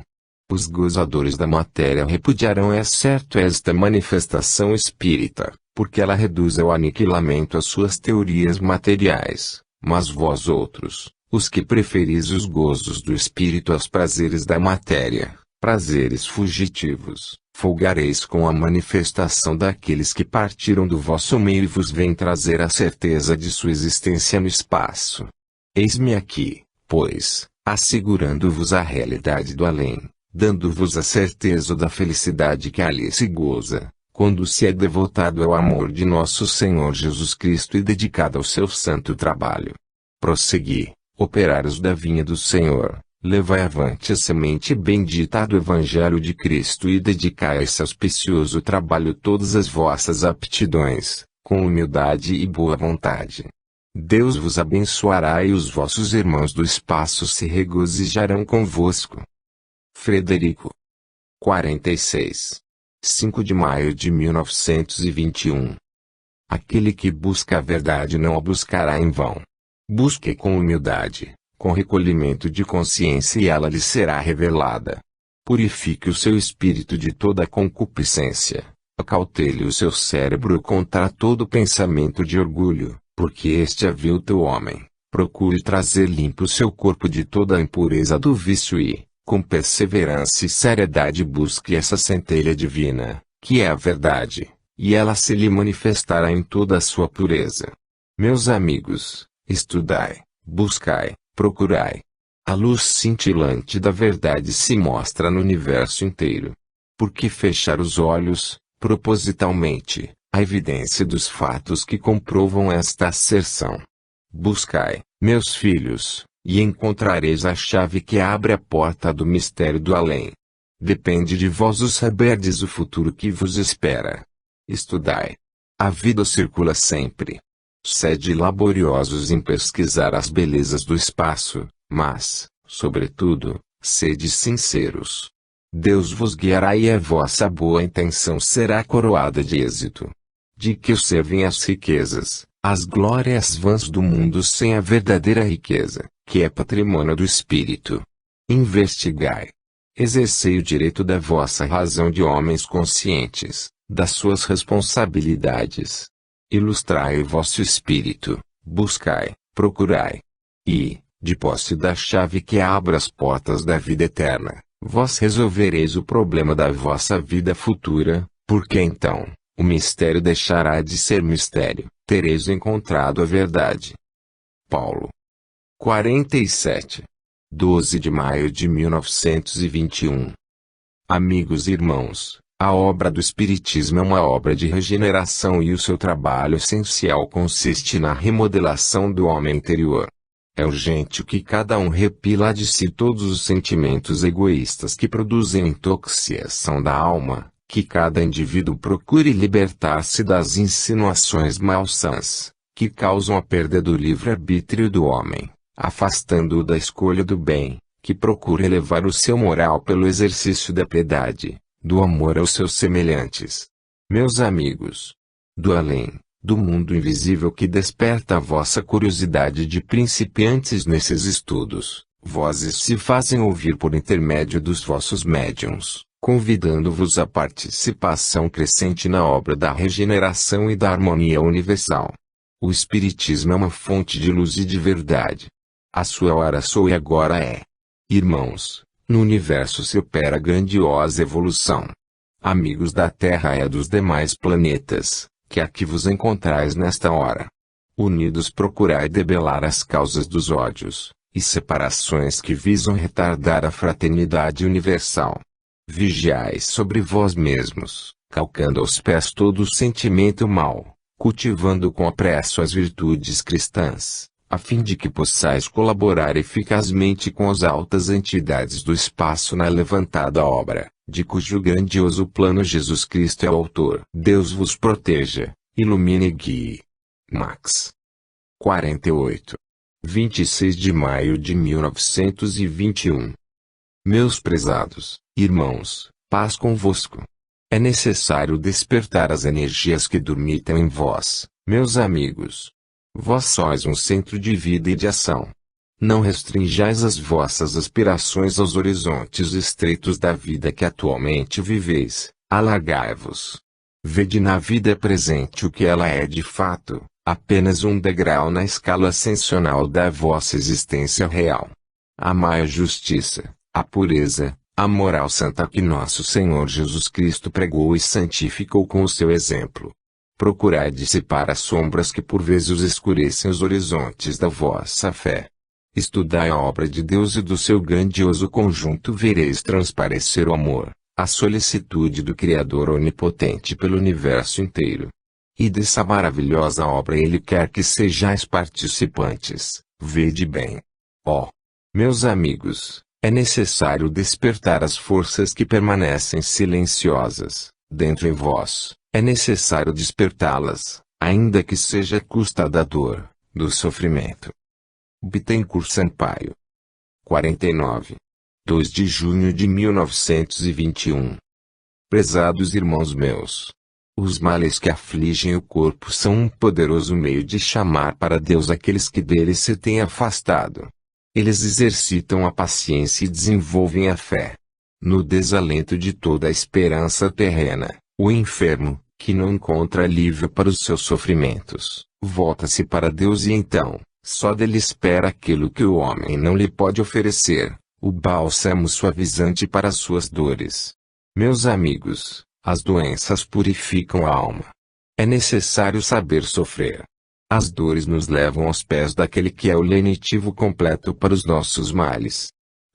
Os gozadores da matéria repudiarão é certo esta manifestação espírita, porque ela reduz ao aniquilamento as suas teorias materiais, mas vós outros, os que preferis os gozos do espírito aos prazeres da matéria, prazeres fugitivos, folgareis com a manifestação daqueles que partiram do vosso meio e vos vêm trazer a certeza de sua existência no espaço. Eis-me aqui, pois, assegurando-vos a realidade do além, dando-vos a certeza da felicidade que ali se goza, quando se é devotado ao amor de nosso Senhor Jesus Cristo e dedicado ao seu santo trabalho. Prossegui, operários da vinha do Senhor. Levai avante a semente bendita do Evangelho de Cristo e dedicai a esse auspicioso trabalho todas as vossas aptidões, com humildade e boa vontade. Deus vos abençoará e os vossos irmãos do espaço se regozijarão convosco. Frederico. 46. 5 de maio de 1921. Aquele que busca a verdade não a buscará em vão. Busque com humildade, com recolhimento de consciência e ela lhe será revelada. Purifique o seu espírito de toda concupiscência, acautele o seu cérebro contra todo pensamento de orgulho, porque este avilta o homem. Procure trazer limpo o seu corpo de toda a impureza do vício e, com perseverança e seriedade busque essa centelha divina, que é a verdade, e ela se lhe manifestará em toda a sua pureza. Meus amigos, estudai, buscai, procurai. A luz cintilante da verdade se mostra no universo inteiro. Por que fechar os olhos, propositalmente, à evidência dos fatos que comprovam esta asserção? Buscai, meus filhos, e encontrareis a chave que abre a porta do mistério do além. Depende de vós o saberdes o futuro que vos espera. Estudai. A vida circula sempre. Sede laboriosos em pesquisar as belezas do espaço, mas, sobretudo, sede sinceros. Deus vos guiará e a vossa boa intenção será coroada de êxito. De que servem as riquezas, as glórias vãs do mundo sem a verdadeira riqueza, que é patrimônio do Espírito? Investigai. Exercei o direito da vossa razão de homens conscientes, das suas responsabilidades. Ilustrai o vosso espírito, buscai, procurai. E, de posse da chave que abre as portas da vida eterna, vós resolvereis o problema da vossa vida futura, porque então, o mistério deixará de ser mistério, tereis encontrado a verdade. Paulo. 47. 12 de maio de 1921. Amigos e irmãos, a obra do Espiritismo é uma obra de regeneração e o seu trabalho essencial consiste na remodelação do homem interior. É urgente que cada um repila de si todos os sentimentos egoístas que produzem intoxicação da alma, que cada indivíduo procure libertar-se das insinuações malsãs, que causam a perda do livre-arbítrio do homem, afastando-o da escolha do bem, que procure elevar o seu moral pelo exercício da piedade, do amor aos seus semelhantes. Meus amigos, do além, do mundo invisível que desperta a vossa curiosidade de principiantes nesses estudos, vozes se fazem ouvir por intermédio dos vossos médiuns, convidando-vos à participação crescente na obra da regeneração e da harmonia universal. O Espiritismo é uma fonte de luz e de verdade. A sua hora sou e agora é. Irmãos, no universo se opera grandiosa evolução. Amigos da Terra e dos demais planetas, que aqui vos encontrais nesta hora. Unidos procurai debelar as causas dos ódios e separações que visam retardar a fraternidade universal. Vigiai sobre vós mesmos, calcando aos pés todo o sentimento mau, cultivando com apreço as virtudes cristãs, a fim de que possais colaborar eficazmente com as altas entidades do espaço na levantada obra, de cujo grandioso plano Jesus Cristo é o autor. Deus vos proteja, ilumine e guie. Max. 48. 26 de maio de 1921. Meus prezados irmãos, paz convosco. É necessário despertar as energias que dormitam em vós, meus amigos. Vós sois um centro de vida e de ação. Não restringais as vossas aspirações aos horizontes estreitos da vida que atualmente viveis, alargai-vos. Vede na vida presente o que ela é de fato, apenas um degrau na escala ascensional da vossa existência real. Amai a justiça, a pureza, a moral santa que nosso Senhor Jesus Cristo pregou e santificou com o seu exemplo. Procurai dissipar as sombras que por vezes escurecem os horizontes da vossa fé. Estudai a obra de Deus e do seu grandioso conjunto vereis transparecer o amor, a solicitude do Criador onipotente pelo universo inteiro. E dessa maravilhosa obra Ele quer que sejais participantes, vede bem. Ó, meus amigos, é necessário despertar as forças que permanecem silenciosas, dentro em vós. É necessário despertá-las, ainda que seja à custa da dor, do sofrimento. Bittencourt Sampaio. 49. 2 de junho de 1921. Prezados irmãos meus, os males que afligem o corpo são um poderoso meio de chamar para Deus aqueles que dele se têm afastado. Eles exercitam a paciência e desenvolvem a fé. No desalento de toda a esperança terrena, o enfermo, que não encontra alívio para os seus sofrimentos, volta-se para Deus e então, só dele espera aquilo que o homem não lhe pode oferecer, o bálsamo suavizante para as suas dores. Meus amigos, as doenças purificam a alma. É necessário saber sofrer. As dores nos levam aos pés daquele que é o lenitivo completo para os nossos males.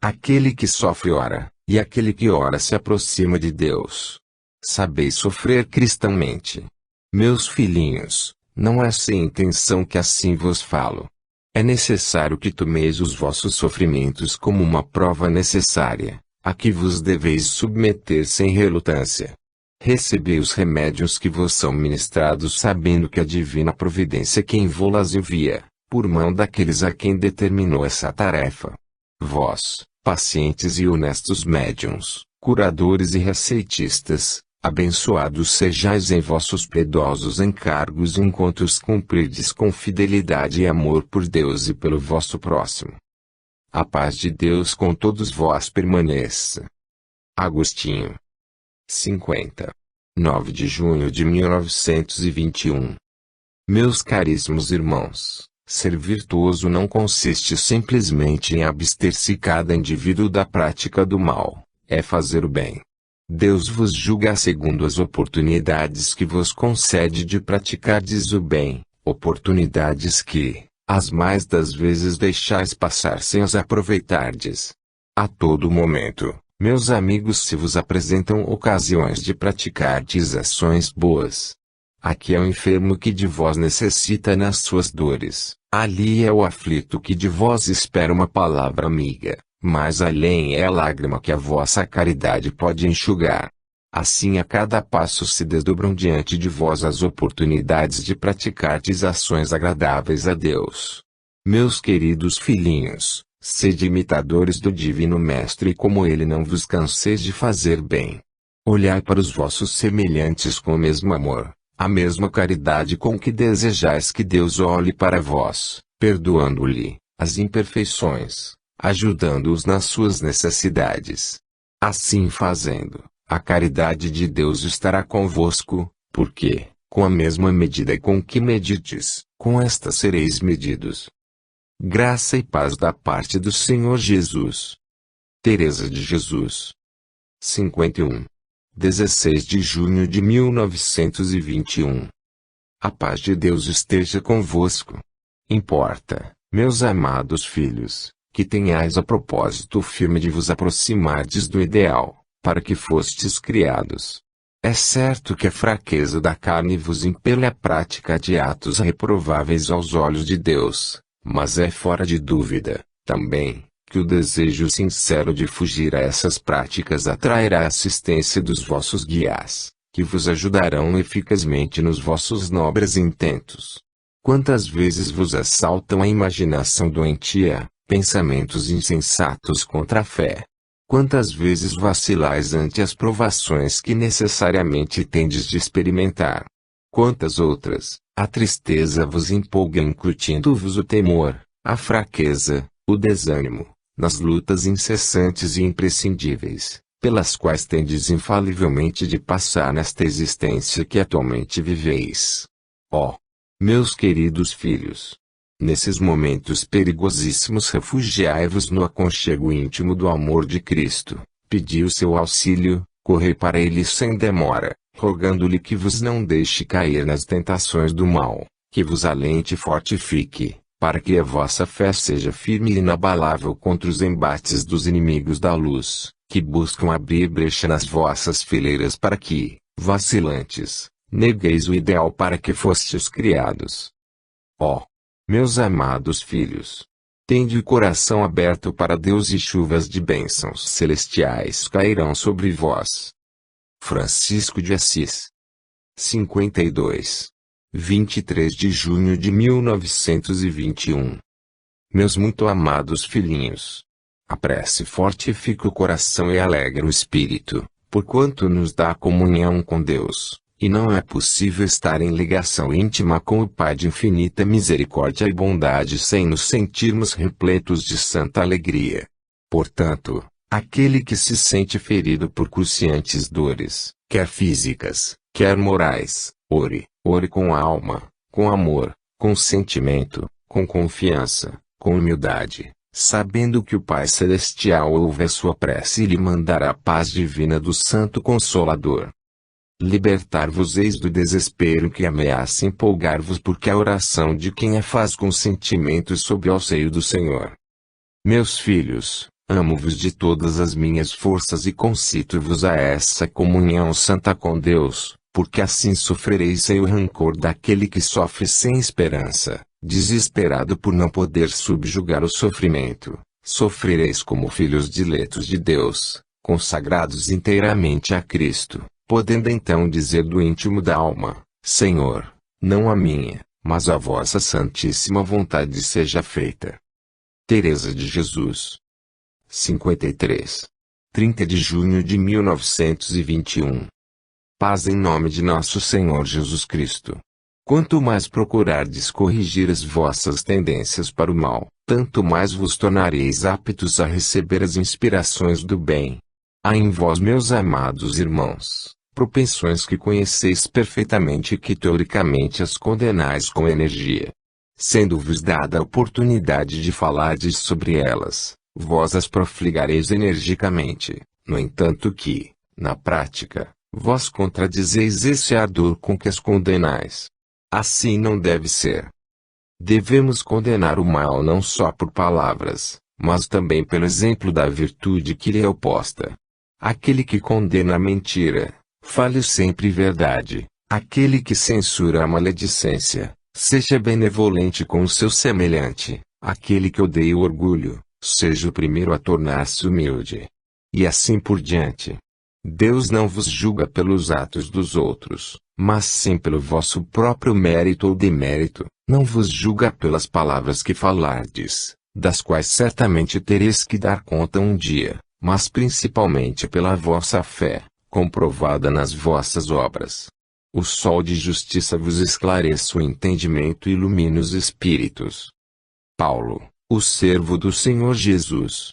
Aquele que sofre ora, e aquele que ora se aproxima de Deus. Sabeis sofrer cristãmente. Meus filhinhos, não é sem intenção que assim vos falo. É necessário que tomeis os vossos sofrimentos como uma prova necessária, a que vos deveis submeter sem relutância. Recebei os remédios que vos são ministrados, sabendo que a divina providência quem vô-las envia, por mão daqueles a quem determinou essa tarefa. Vós, pacientes e honestos médiuns, curadores e receitistas, abençoados sejais em vossos piedosos encargos enquanto os cumprirdes com fidelidade e amor por Deus e pelo vosso próximo. A paz de Deus com todos vós permaneça. Agostinho. 50. 9 de junho de 1921. Meus caríssimos irmãos, ser virtuoso não consiste simplesmente em abster-se cada indivíduo da prática do mal, é fazer o bem. Deus vos julga segundo as oportunidades que vos concede de praticardes o bem, oportunidades que, as mais das vezes deixais passar sem as aproveitardes. A todo momento, meus amigos, se vos apresentam ocasiões de praticardes ações boas. Aqui é o enfermo que de vós necessita nas suas dores, ali é o aflito que de vós espera uma palavra amiga. Mais além é a lágrima que a vossa caridade pode enxugar. Assim a cada passo se desdobram diante de vós as oportunidades de praticardes ações agradáveis a Deus. Meus queridos filhinhos, sede imitadores do Divino Mestre e como ele não vos canseis de fazer bem. Olhai para os vossos semelhantes com o mesmo amor, a mesma caridade com que desejais que Deus olhe para vós, perdoando-lhe as imperfeições, ajudando-os nas suas necessidades. Assim fazendo, a caridade de Deus estará convosco, porque, com a mesma medida com que medides, com esta sereis medidos. Graça e paz da parte do Senhor Jesus. Teresa de Jesus. 51. 16 de junho de 1921. A paz de Deus esteja convosco. Importa, meus amados filhos, que tenhais a propósito firme de vos aproximardes do ideal, para que fostes criados. É certo que a fraqueza da carne vos impele à prática de atos reprováveis aos olhos de Deus, mas é fora de dúvida, também, que o desejo sincero de fugir a essas práticas atrairá a assistência dos vossos guias, que vos ajudarão eficazmente nos vossos nobres intentos. Quantas vezes vos assaltam a imaginação doentia, pensamentos insensatos contra a fé? Quantas vezes vacilais ante as provações que necessariamente tendes de experimentar? Quantas outras, a tristeza vos empolga incutindo-vos o temor, a fraqueza, o desânimo, nas lutas incessantes e imprescindíveis, pelas quais tendes infalivelmente de passar nesta existência que atualmente viveis. Ó, meus queridos filhos! Nesses momentos perigosíssimos refugiai-vos no aconchego íntimo do amor de Cristo, pedi o seu auxílio, correi para ele sem demora, rogando-lhe que vos não deixe cair nas tentações do mal, que vos alente e fortifique, para que a vossa fé seja firme e inabalável contra os embates dos inimigos da luz, que buscam abrir brecha nas vossas fileiras para que, vacilantes, negueis o ideal para que fostes criados. Ó, meus amados filhos, tende o coração aberto para Deus e chuvas de bênçãos celestiais cairão sobre vós. Francisco de Assis. 52. 23 de junho de 1921. Meus muito amados filhinhos, a prece fortifica o coração e alegra o espírito, porquanto nos dá comunhão com Deus. E não é possível estar em ligação íntima com o Pai de infinita misericórdia e bondade sem nos sentirmos repletos de santa alegria. Portanto, aquele que se sente ferido por cruciantes dores, quer físicas, quer morais, ore com a alma, com amor, com sentimento, com confiança, com humildade, sabendo que o Pai Celestial ouve a sua prece e lhe mandará a paz divina do Santo Consolador. Libertar-vos-eis do desespero que ameaça empolgar-vos porque a oração de quem a faz com sentimento sob ao seio do Senhor. Meus filhos, amo-vos de todas as minhas forças e concito-vos a essa comunhão santa com Deus, porque assim sofrereis sem o rancor daquele que sofre sem esperança, desesperado por não poder subjugar o sofrimento, sofrereis como filhos diletos de Deus, consagrados inteiramente a Cristo, podendo então dizer do íntimo da alma: Senhor, não a minha, mas a vossa santíssima vontade seja feita. Teresa de Jesus. 53. 30 de junho de 1921. Paz em nome de nosso Senhor Jesus Cristo. Quanto mais procurardes corrigir as vossas tendências para o mal, tanto mais vos tornareis aptos a receber as inspirações do bem. Há em vós, meus amados irmãos, propensões que conheceis perfeitamente e que teoricamente as condenais com energia. Sendo-vos dada a oportunidade de falardes sobre elas, vós as profligareis energicamente, no entanto que, na prática, vós contradizeis esse ardor com que as condenais. Assim não deve ser. Devemos condenar o mal não só por palavras, mas também pelo exemplo da virtude que lhe é oposta. Aquele que condena a mentira, fale sempre verdade. Aquele que censura a maledicência, seja benevolente com o seu semelhante. Aquele que odeia o orgulho, seja o primeiro a tornar-se humilde. E assim por diante. Deus não vos julga pelos atos dos outros, mas sim pelo vosso próprio mérito ou demérito. Não vos julga pelas palavras que falardes, das quais certamente tereis que dar conta um dia, mas principalmente pela vossa fé, comprovada nas vossas obras. O sol de justiça vos esclareça o entendimento e ilumine os espíritos. Paulo, o servo do Senhor Jesus.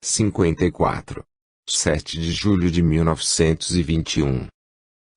54. 7 de julho de 1921.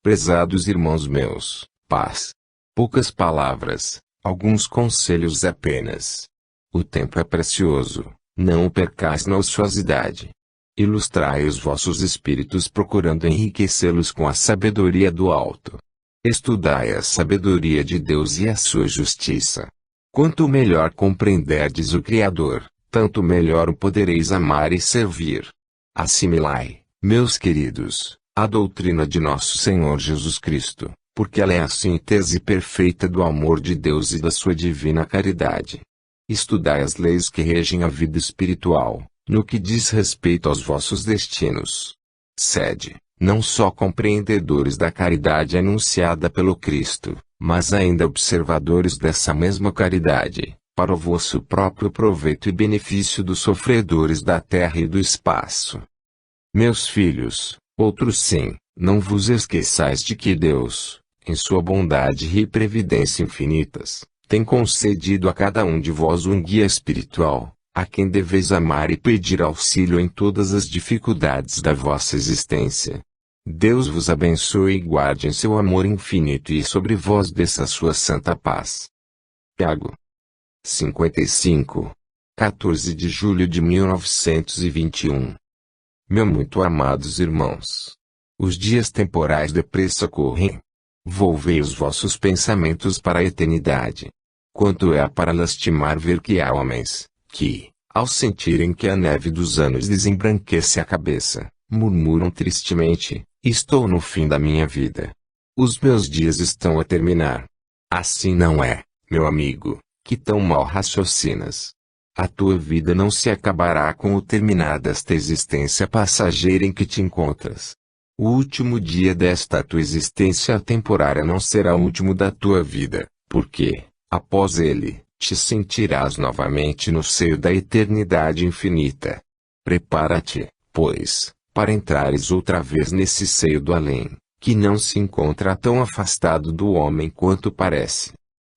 Prezados irmãos meus, paz. Poucas palavras, alguns conselhos apenas. O tempo é precioso, não o percais na ociosidade. Ilustrai os vossos espíritos procurando enriquecê-los com a sabedoria do alto. Estudai a sabedoria de Deus e a sua justiça. Quanto melhor compreenderdes o Criador, tanto melhor o podereis amar e servir. Assimilai, meus queridos, a doutrina de nosso Senhor Jesus Cristo, porque ela é a síntese perfeita do amor de Deus e da sua divina caridade. Estudai as leis que regem a vida espiritual, no que diz respeito aos vossos destinos. Sede, não só compreendedores da caridade anunciada pelo Cristo, mas ainda observadores dessa mesma caridade, para o vosso próprio proveito e benefício dos sofredores da terra e do espaço. Meus filhos, outros sim, não vos esqueçais de que Deus, em sua bondade e previdência infinitas, tem concedido a cada um de vós um guia espiritual, a quem deveis amar e pedir auxílio em todas as dificuldades da vossa existência. Deus vos abençoe e guarde em seu amor infinito e sobre vós desça a sua santa paz. Tiago. 55. 14 de julho de 1921. Meus muito amados irmãos, os dias temporais depressa correm. Volvei os vossos pensamentos para a eternidade. Quanto é para lastimar ver que há homens, que, ao sentirem que a neve dos anos lhes embranquece a cabeça, murmuram tristemente: estou no fim da minha vida. Os meus dias estão a terminar. Assim não é, meu amigo, que tão mal raciocinas. A tua vida não se acabará com o terminar desta existência passageira em que te encontras. O último dia desta tua existência temporária não será o último da tua vida, porque, após ele, te sentirás novamente no seio da eternidade infinita. Prepara-te, pois, para entrares outra vez nesse seio do além, que não se encontra tão afastado do homem quanto parece.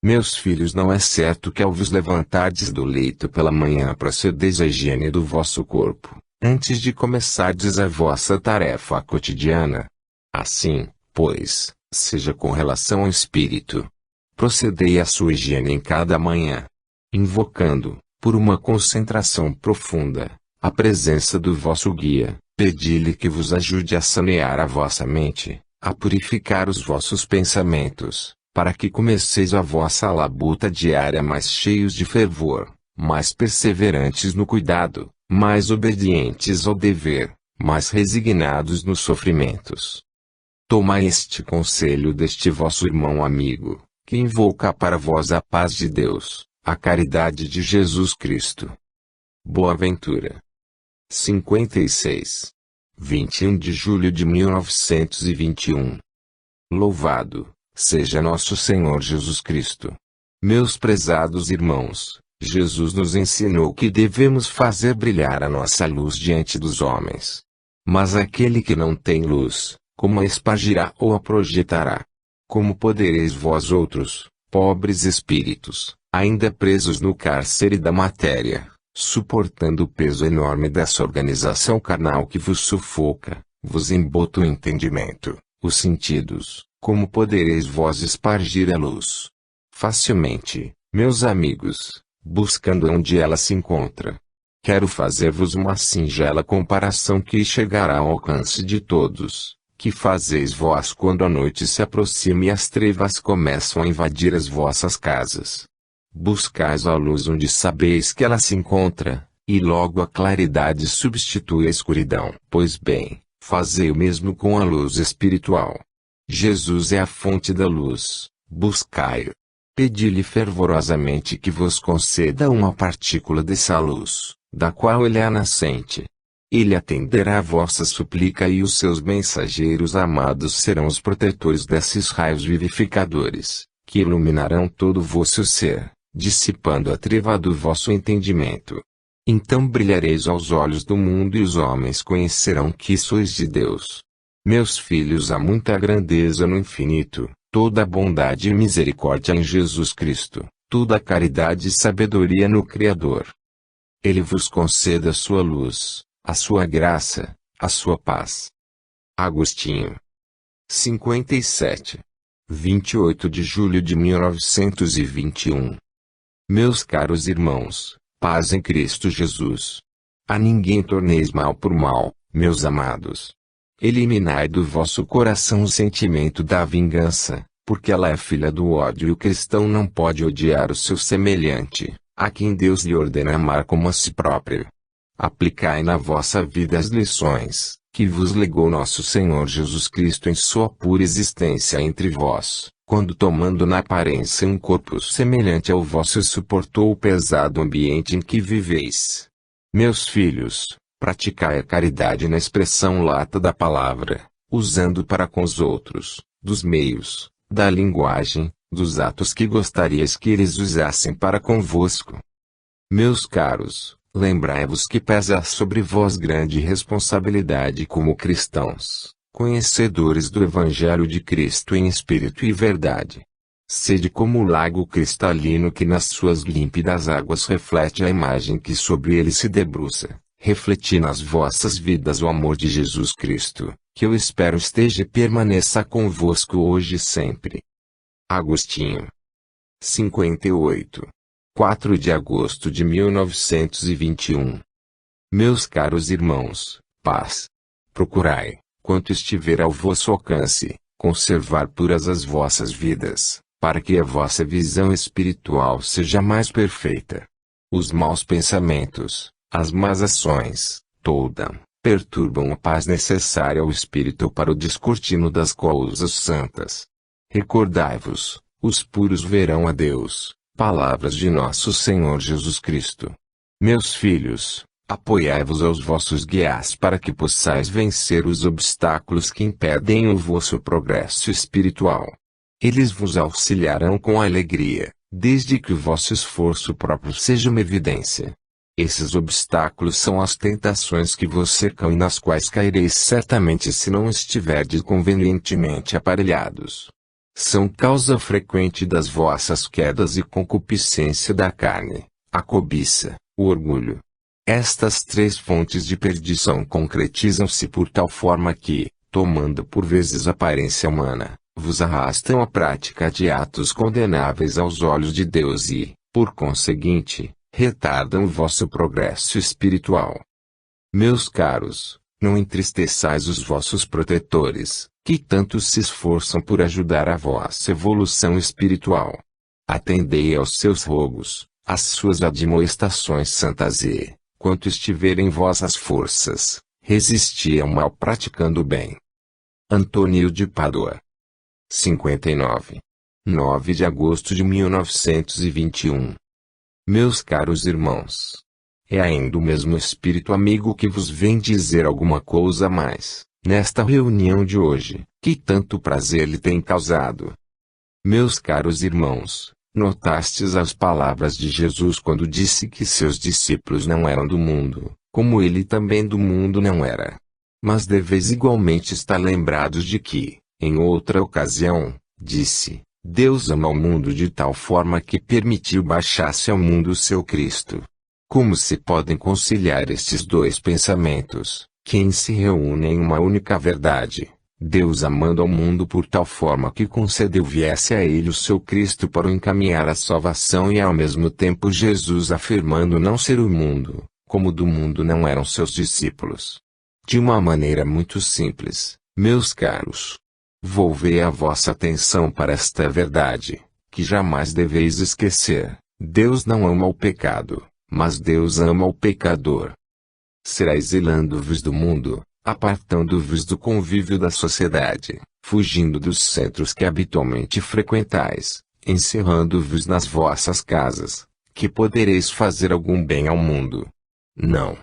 Meus filhos, não é certo que ao vos levantardes do leito pela manhã procedeis à higiene do vosso corpo, antes de começardes a vossa tarefa cotidiana. Assim, pois, seja com relação ao espírito. Procedei à sua higiene em cada manhã, invocando, por uma concentração profunda, a presença do vosso guia. Pedi-lhe que vos ajude a sanear a vossa mente, a purificar os vossos pensamentos, para que comeceis a vossa labuta diária mais cheios de fervor, mais perseverantes no cuidado, mais obedientes ao dever, mais resignados nos sofrimentos. Tomai este conselho deste vosso irmão amigo, que invoca para vós a paz de Deus, a caridade de Jesus Cristo. Boaventura. 56. 21 de julho de 1921. Louvado seja nosso Senhor Jesus Cristo. Meus prezados irmãos, Jesus nos ensinou que devemos fazer brilhar a nossa luz diante dos homens. Mas aquele que não tem luz, como a espargirá ou a projetará? Como podereis vós outros, pobres espíritos, ainda presos no cárcere da matéria, suportando o peso enorme dessa organização carnal que vos sufoca, vos embota o entendimento, os sentidos, como podereis vós espargir a luz? Facilmente, meus amigos, buscando onde ela se encontra. Quero fazer-vos uma singela comparação que chegará ao alcance de todos. Que fazeis vós quando a noite se aproxima e as trevas começam a invadir as vossas casas? Buscais a luz onde sabeis que ela se encontra, e logo a claridade substitui a escuridão. Pois bem, fazei o mesmo com a luz espiritual. Jesus é a fonte da luz, buscai-o. Pedi-lhe fervorosamente que vos conceda uma partícula dessa luz, da qual ele é a nascente. Ele atenderá a vossa súplica e os seus mensageiros amados serão os protetores desses raios vivificadores, que iluminarão todo o vosso ser, dissipando a treva do vosso entendimento. Então brilhareis aos olhos do mundo e os homens conhecerão que sois de Deus. Meus filhos, há muita grandeza no infinito, toda bondade e misericórdia em Jesus Cristo, toda caridade e sabedoria no Criador. Ele vos conceda a sua luz, a sua graça, a sua paz. Agostinho. 57. 28 de julho de 1921. Meus caros irmãos, paz em Cristo Jesus. A ninguém torneis mal por mal, meus amados. Eliminai do vosso coração o sentimento da vingança, porque ela é filha do ódio e o cristão não pode odiar o seu semelhante, a quem Deus lhe ordena amar como a si próprio. Aplicai na vossa vida as lições, que vos legou nosso Senhor Jesus Cristo em sua pura existência entre vós, quando tomando na aparência um corpo semelhante ao vosso suportou o pesado ambiente em que viveis. Meus filhos, praticai a caridade na expressão lata da palavra, usando para com os outros, dos meios, da linguagem, dos atos que gostarias que eles usassem para convosco. Meus caros, lembrai-vos que pesa sobre vós grande responsabilidade como cristãos, conhecedores do Evangelho de Cristo em espírito e verdade. Sede como o lago cristalino que nas suas límpidas águas reflete a imagem que sobre ele se debruça. Refleti nas vossas vidas o amor de Jesus Cristo, que eu espero esteja e permaneça convosco hoje e sempre. Agostinho. 58. 4 de agosto de 1921. Meus caros irmãos, paz. Procurai, quanto estiver ao vosso alcance, conservar puras as vossas vidas, para que a vossa visão espiritual seja mais perfeita. Os maus pensamentos, as más ações, perturbam a paz necessária ao espírito para o descortino das coisas santas. Recordai-vos, os puros verão a Deus. Palavras de nosso Senhor Jesus Cristo. Meus filhos, apoiai-vos aos vossos guias para que possais vencer os obstáculos que impedem o vosso progresso espiritual. Eles vos auxiliarão com alegria, desde que o vosso esforço próprio seja uma evidência. Esses obstáculos são as tentações que vos cercam e nas quais caireis certamente se não estiverdes convenientemente aparelhados. São causa frequente das vossas quedas e concupiscência da carne, a cobiça, o orgulho. Estas três fontes de perdição concretizam-se por tal forma que, tomando por vezes aparência humana, vos arrastam à prática de atos condenáveis aos olhos de Deus e, por conseguinte, retardam o vosso progresso espiritual. Meus caros, não entristeçais os vossos protetores, que tanto se esforçam por ajudar a vossa evolução espiritual. Atendei aos seus rogos, às suas admoestações santas e, quanto estiver em vossas forças, resisti ao mal praticando o bem. Antônio de Pádua. 59. 9 de agosto de 1921. Meus caros irmãos, é ainda o mesmo espírito amigo que vos vem dizer alguma coisa a mais, nesta reunião de hoje, que tanto prazer lhe tem causado. Meus caros irmãos, notastes as palavras de Jesus quando disse que seus discípulos não eram do mundo, como ele também do mundo não era. Mas deveis igualmente estar lembrados de que, em outra ocasião, disse: Deus ama o mundo de tal forma que permitiu baixasse ao mundo o seu Cristo. Como se podem conciliar estes dois pensamentos, que se reúnem em uma única verdade? Deus amando ao mundo por tal forma que concedeu viesse a ele o seu Cristo para o encaminhar à salvação, e ao mesmo tempo Jesus afirmando não ser o mundo, como do mundo não eram seus discípulos. De uma maneira muito simples, meus caros, volvei a vossa atenção para esta verdade, que jamais deveis esquecer: Deus não ama o pecado, mas Deus ama o pecador. Serais exilando-vos do mundo, apartando-vos do convívio da sociedade, fugindo dos centros que habitualmente frequentais, encerrando-vos nas vossas casas, que podereis fazer algum bem ao mundo. Não.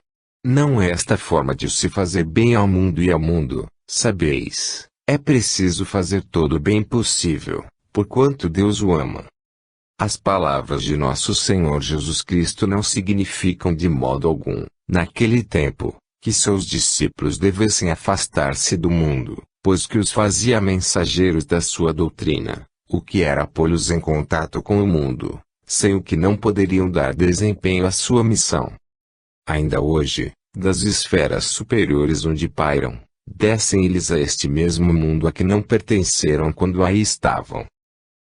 Não é esta forma de se fazer bem ao mundo, e ao mundo, sabeis, é preciso fazer todo o bem possível, porquanto Deus o ama. As palavras de nosso Senhor Jesus Cristo não significam de modo algum, naquele tempo, que seus discípulos devessem afastar-se do mundo, pois que os fazia mensageiros da sua doutrina, o que era pô-los em contato com o mundo, sem o que não poderiam dar desempenho à sua missão. Ainda hoje, das esferas superiores onde pairam, descem eles a este mesmo mundo a que não pertenceram quando aí estavam.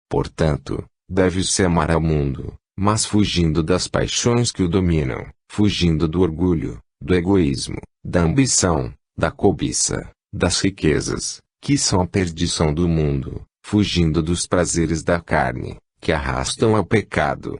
Portanto, deve-se amar ao mundo, mas fugindo das paixões que o dominam, fugindo do orgulho, do egoísmo, da ambição, da cobiça, das riquezas, que são a perdição do mundo, fugindo dos prazeres da carne, que arrastam ao pecado.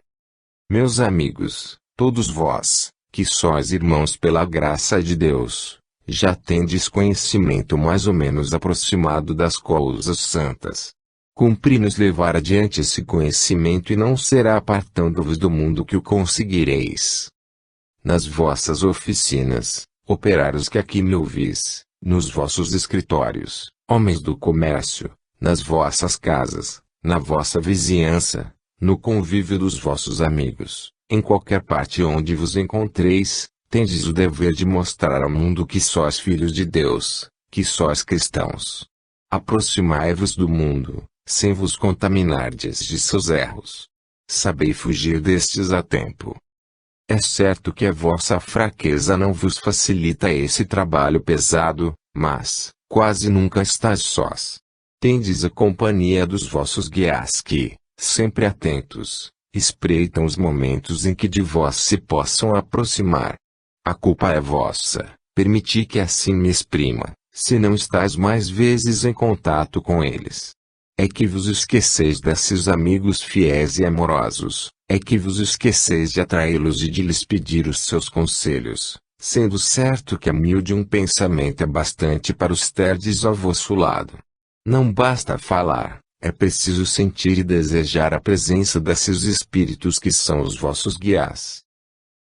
Meus amigos, todos vós, que sois irmãos pela graça de Deus, já tendes conhecimento mais ou menos aproximado das coisas santas. Cumpri-nos levar adiante esse conhecimento, e não será apartando-vos do mundo que o conseguireis. Nas vossas oficinas, operários que aqui me ouvis, nos vossos escritórios, homens do comércio, nas vossas casas, na vossa vizinhança, no convívio dos vossos amigos, em qualquer parte onde vos encontreis, tendes o dever de mostrar ao mundo que sois filhos de Deus, que sois cristãos. Aproximai-vos do mundo, sem vos contaminardes de seus erros. Sabei fugir destes a tempo. É certo que a vossa fraqueza não vos facilita esse trabalho pesado, mas, quase nunca estáis sós. Tendes a companhia dos vossos guias que, sempre atentos, espreitam os momentos em que de vós se possam aproximar. A culpa é vossa, permiti que assim me exprima, se não estáis mais vezes em contato com eles. É que vos esqueceis desses amigos fiéis e amorosos, é que vos esqueceis de atraí-los e de lhes pedir os seus conselhos, sendo certo que a mil de um pensamento é bastante para os terdes ao vosso lado. Não basta falar, é preciso sentir e desejar a presença desses espíritos que são os vossos guias.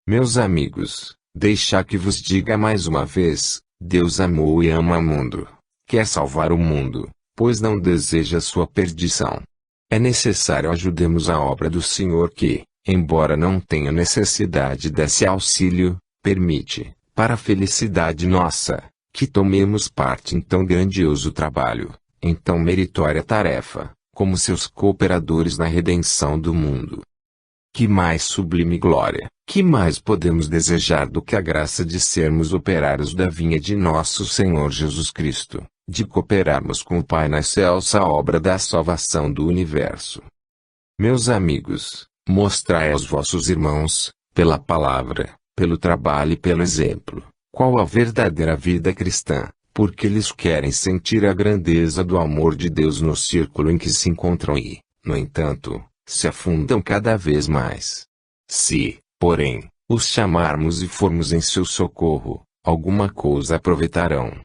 Meus amigos, deixai que vos diga mais uma vez: Deus amou e ama o mundo, quer salvar o mundo, pois não deseja sua perdição. É necessário ajudemos a obra do Senhor que, embora não tenha necessidade desse auxílio, permite, para a felicidade nossa, que tomemos parte em tão grandioso trabalho, em tão meritória tarefa, como seus cooperadores na redenção do mundo. Que mais sublime glória, que mais podemos desejar do que a graça de sermos operários da vinha de nosso Senhor Jesus Cristo, de cooperarmos com o Pai na excelsa obra da salvação do universo? Meus amigos, mostrai aos vossos irmãos, pela palavra, pelo trabalho e pelo exemplo, qual a verdadeira vida cristã, porque eles querem sentir a grandeza do amor de Deus no círculo em que se encontram e, no entanto, se afundam cada vez mais. Se, porém, os chamarmos e formos em seu socorro, alguma coisa aproveitarão.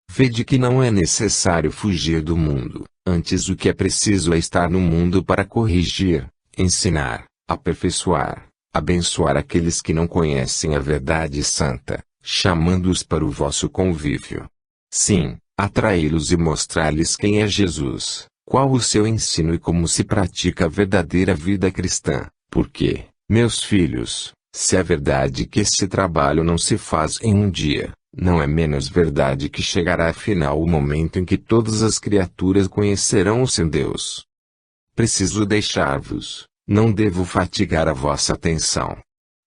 Vede que não é necessário fugir do mundo, antes o que é preciso é estar no mundo para corrigir, ensinar, aperfeiçoar, abençoar aqueles que não conhecem a verdade santa, chamando-os para o vosso convívio. Sim, atraí-los e mostrar-lhes quem é Jesus, qual o seu ensino e como se pratica a verdadeira vida cristã, porque, meus filhos, se é verdade que esse trabalho não se faz em um dia, não é menos verdade que chegará afinal o momento em que todas as criaturas conhecerão o seu Deus. Preciso deixar-vos, não devo fatigar a vossa atenção.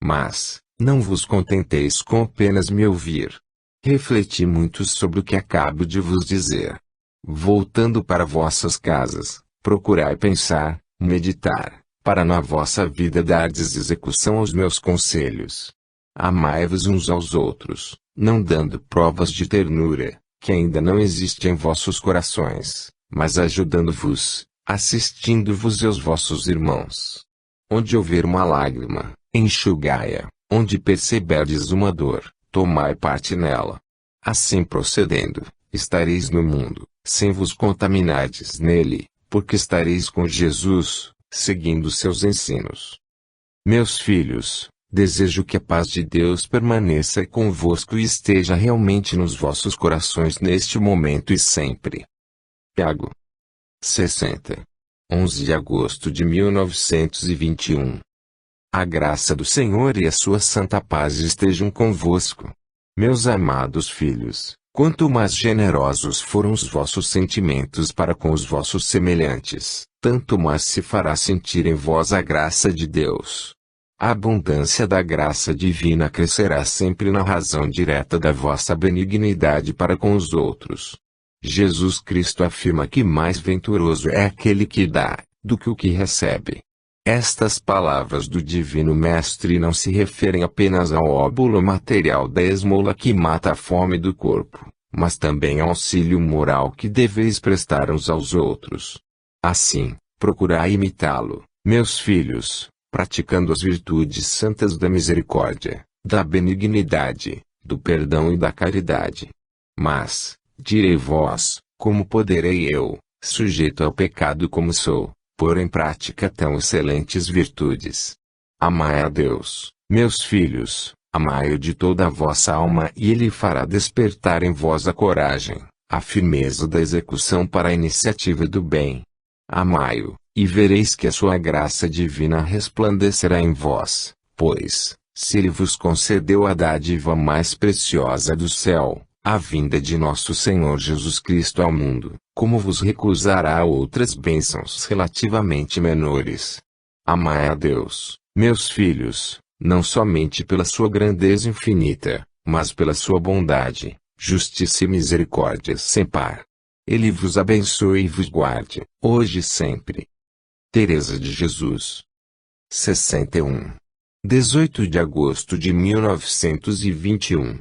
Mas, não vos contenteis com apenas me ouvir. Refleti muito sobre o que acabo de vos dizer. Voltando para vossas casas, procurai pensar, meditar, para na vossa vida dardes execução aos meus conselhos. Amai-vos uns aos outros, não dando provas de ternura, que ainda não existe em vossos corações, mas ajudando-vos, assistindo-vos e aos vossos irmãos. Onde houver uma lágrima, enxugai-a, onde perceberdes uma dor, tomai parte nela. Assim procedendo, estareis no mundo, sem vos contaminardes nele, porque estareis com Jesus, seguindo seus ensinos. Meus filhos, desejo que a paz de Deus permaneça convosco e esteja realmente nos vossos corações neste momento e sempre. Tiago 60. 11 de agosto de 1921. A graça do Senhor e a sua santa paz estejam convosco. Meus amados filhos, quanto mais generosos foram os vossos sentimentos para com os vossos semelhantes, tanto mais se fará sentir em vós a graça de Deus. A abundância da graça divina crescerá sempre na razão direta da vossa benignidade para com os outros. Jesus Cristo afirma que mais venturoso é aquele que dá, do que o que recebe. Estas palavras do Divino Mestre não se referem apenas ao óbolo material da esmola que mata a fome do corpo, mas também ao auxílio moral que deveis prestar uns aos outros. Assim, procurai imitá-lo, meus filhos, praticando as virtudes santas da misericórdia, da benignidade, do perdão e da caridade. Mas, direi vós, como poderei eu, sujeito ao pecado como sou, pôr em prática tão excelentes virtudes? Amai a Deus, meus filhos, amai-o de toda a vossa alma e Ele fará despertar em vós a coragem, a firmeza da execução para a iniciativa do bem. Amai-o, e vereis que a sua graça divina resplandecerá em vós, pois, se Ele vos concedeu a dádiva mais preciosa do céu, a vinda de nosso Senhor Jesus Cristo ao mundo, como vos recusará outras bênçãos relativamente menores? Amai a Deus, meus filhos, não somente pela sua grandeza infinita, mas pela sua bondade, justiça e misericórdia sem par. Ele vos abençoe e vos guarde, hoje e sempre. Teresa de Jesus. 61. 18 de agosto de 1921.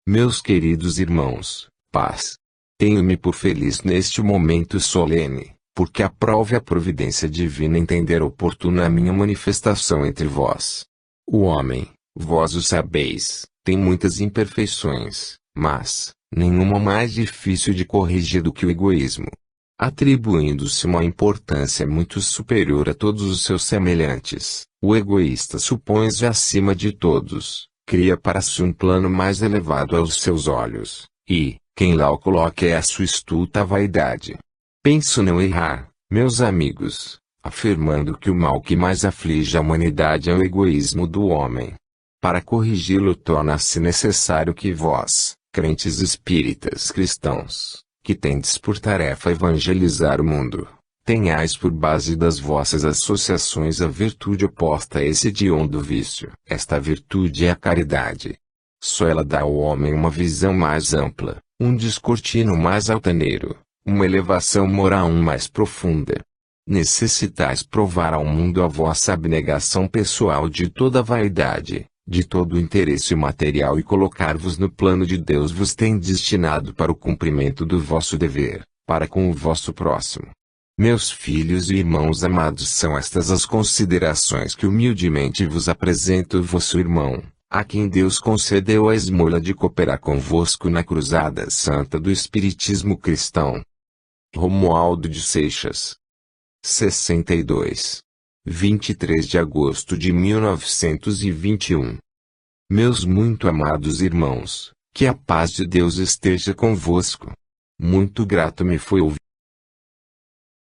Meus queridos irmãos, paz. Tenho-me por feliz neste momento solene, porque aprove a providência divina entender oportuna a minha manifestação entre vós. O homem, vós o sabeis, tem muitas imperfeições, mas nenhuma mais difícil de corrigir do que o egoísmo. Atribuindo-se uma importância muito superior a todos os seus semelhantes, o egoísta supõe-se acima de todos, cria para si um plano mais elevado aos seus olhos, e, quem lá o coloca é a sua estulta vaidade. Penso não errar, meus amigos, afirmando que o mal que mais aflige a humanidade é o egoísmo do homem. Para corrigi-lo torna-se necessário que vós, crentes espíritas cristãos, que tendes por tarefa evangelizar o mundo, tenhais por base das vossas associações a virtude oposta a esse hediondo vício. Esta virtude é a caridade. Só ela dá ao homem uma visão mais ampla, um descortino mais altaneiro, uma elevação moral mais profunda. Necessitais provar ao mundo a vossa abnegação pessoal de toda vaidade, de todo o interesse material e colocar-vos no plano de Deus vos tem destinado para o cumprimento do vosso dever, para com o vosso próximo. Meus filhos e irmãos amados, são estas as considerações que humildemente vos apresento, vosso irmão, a quem Deus concedeu a esmola de cooperar convosco na cruzada santa do espiritismo cristão. Romualdo de Seixas. 62. 23 de agosto de 1921. Meus muito amados irmãos, que a paz de Deus esteja convosco. Muito grato me foi ouvir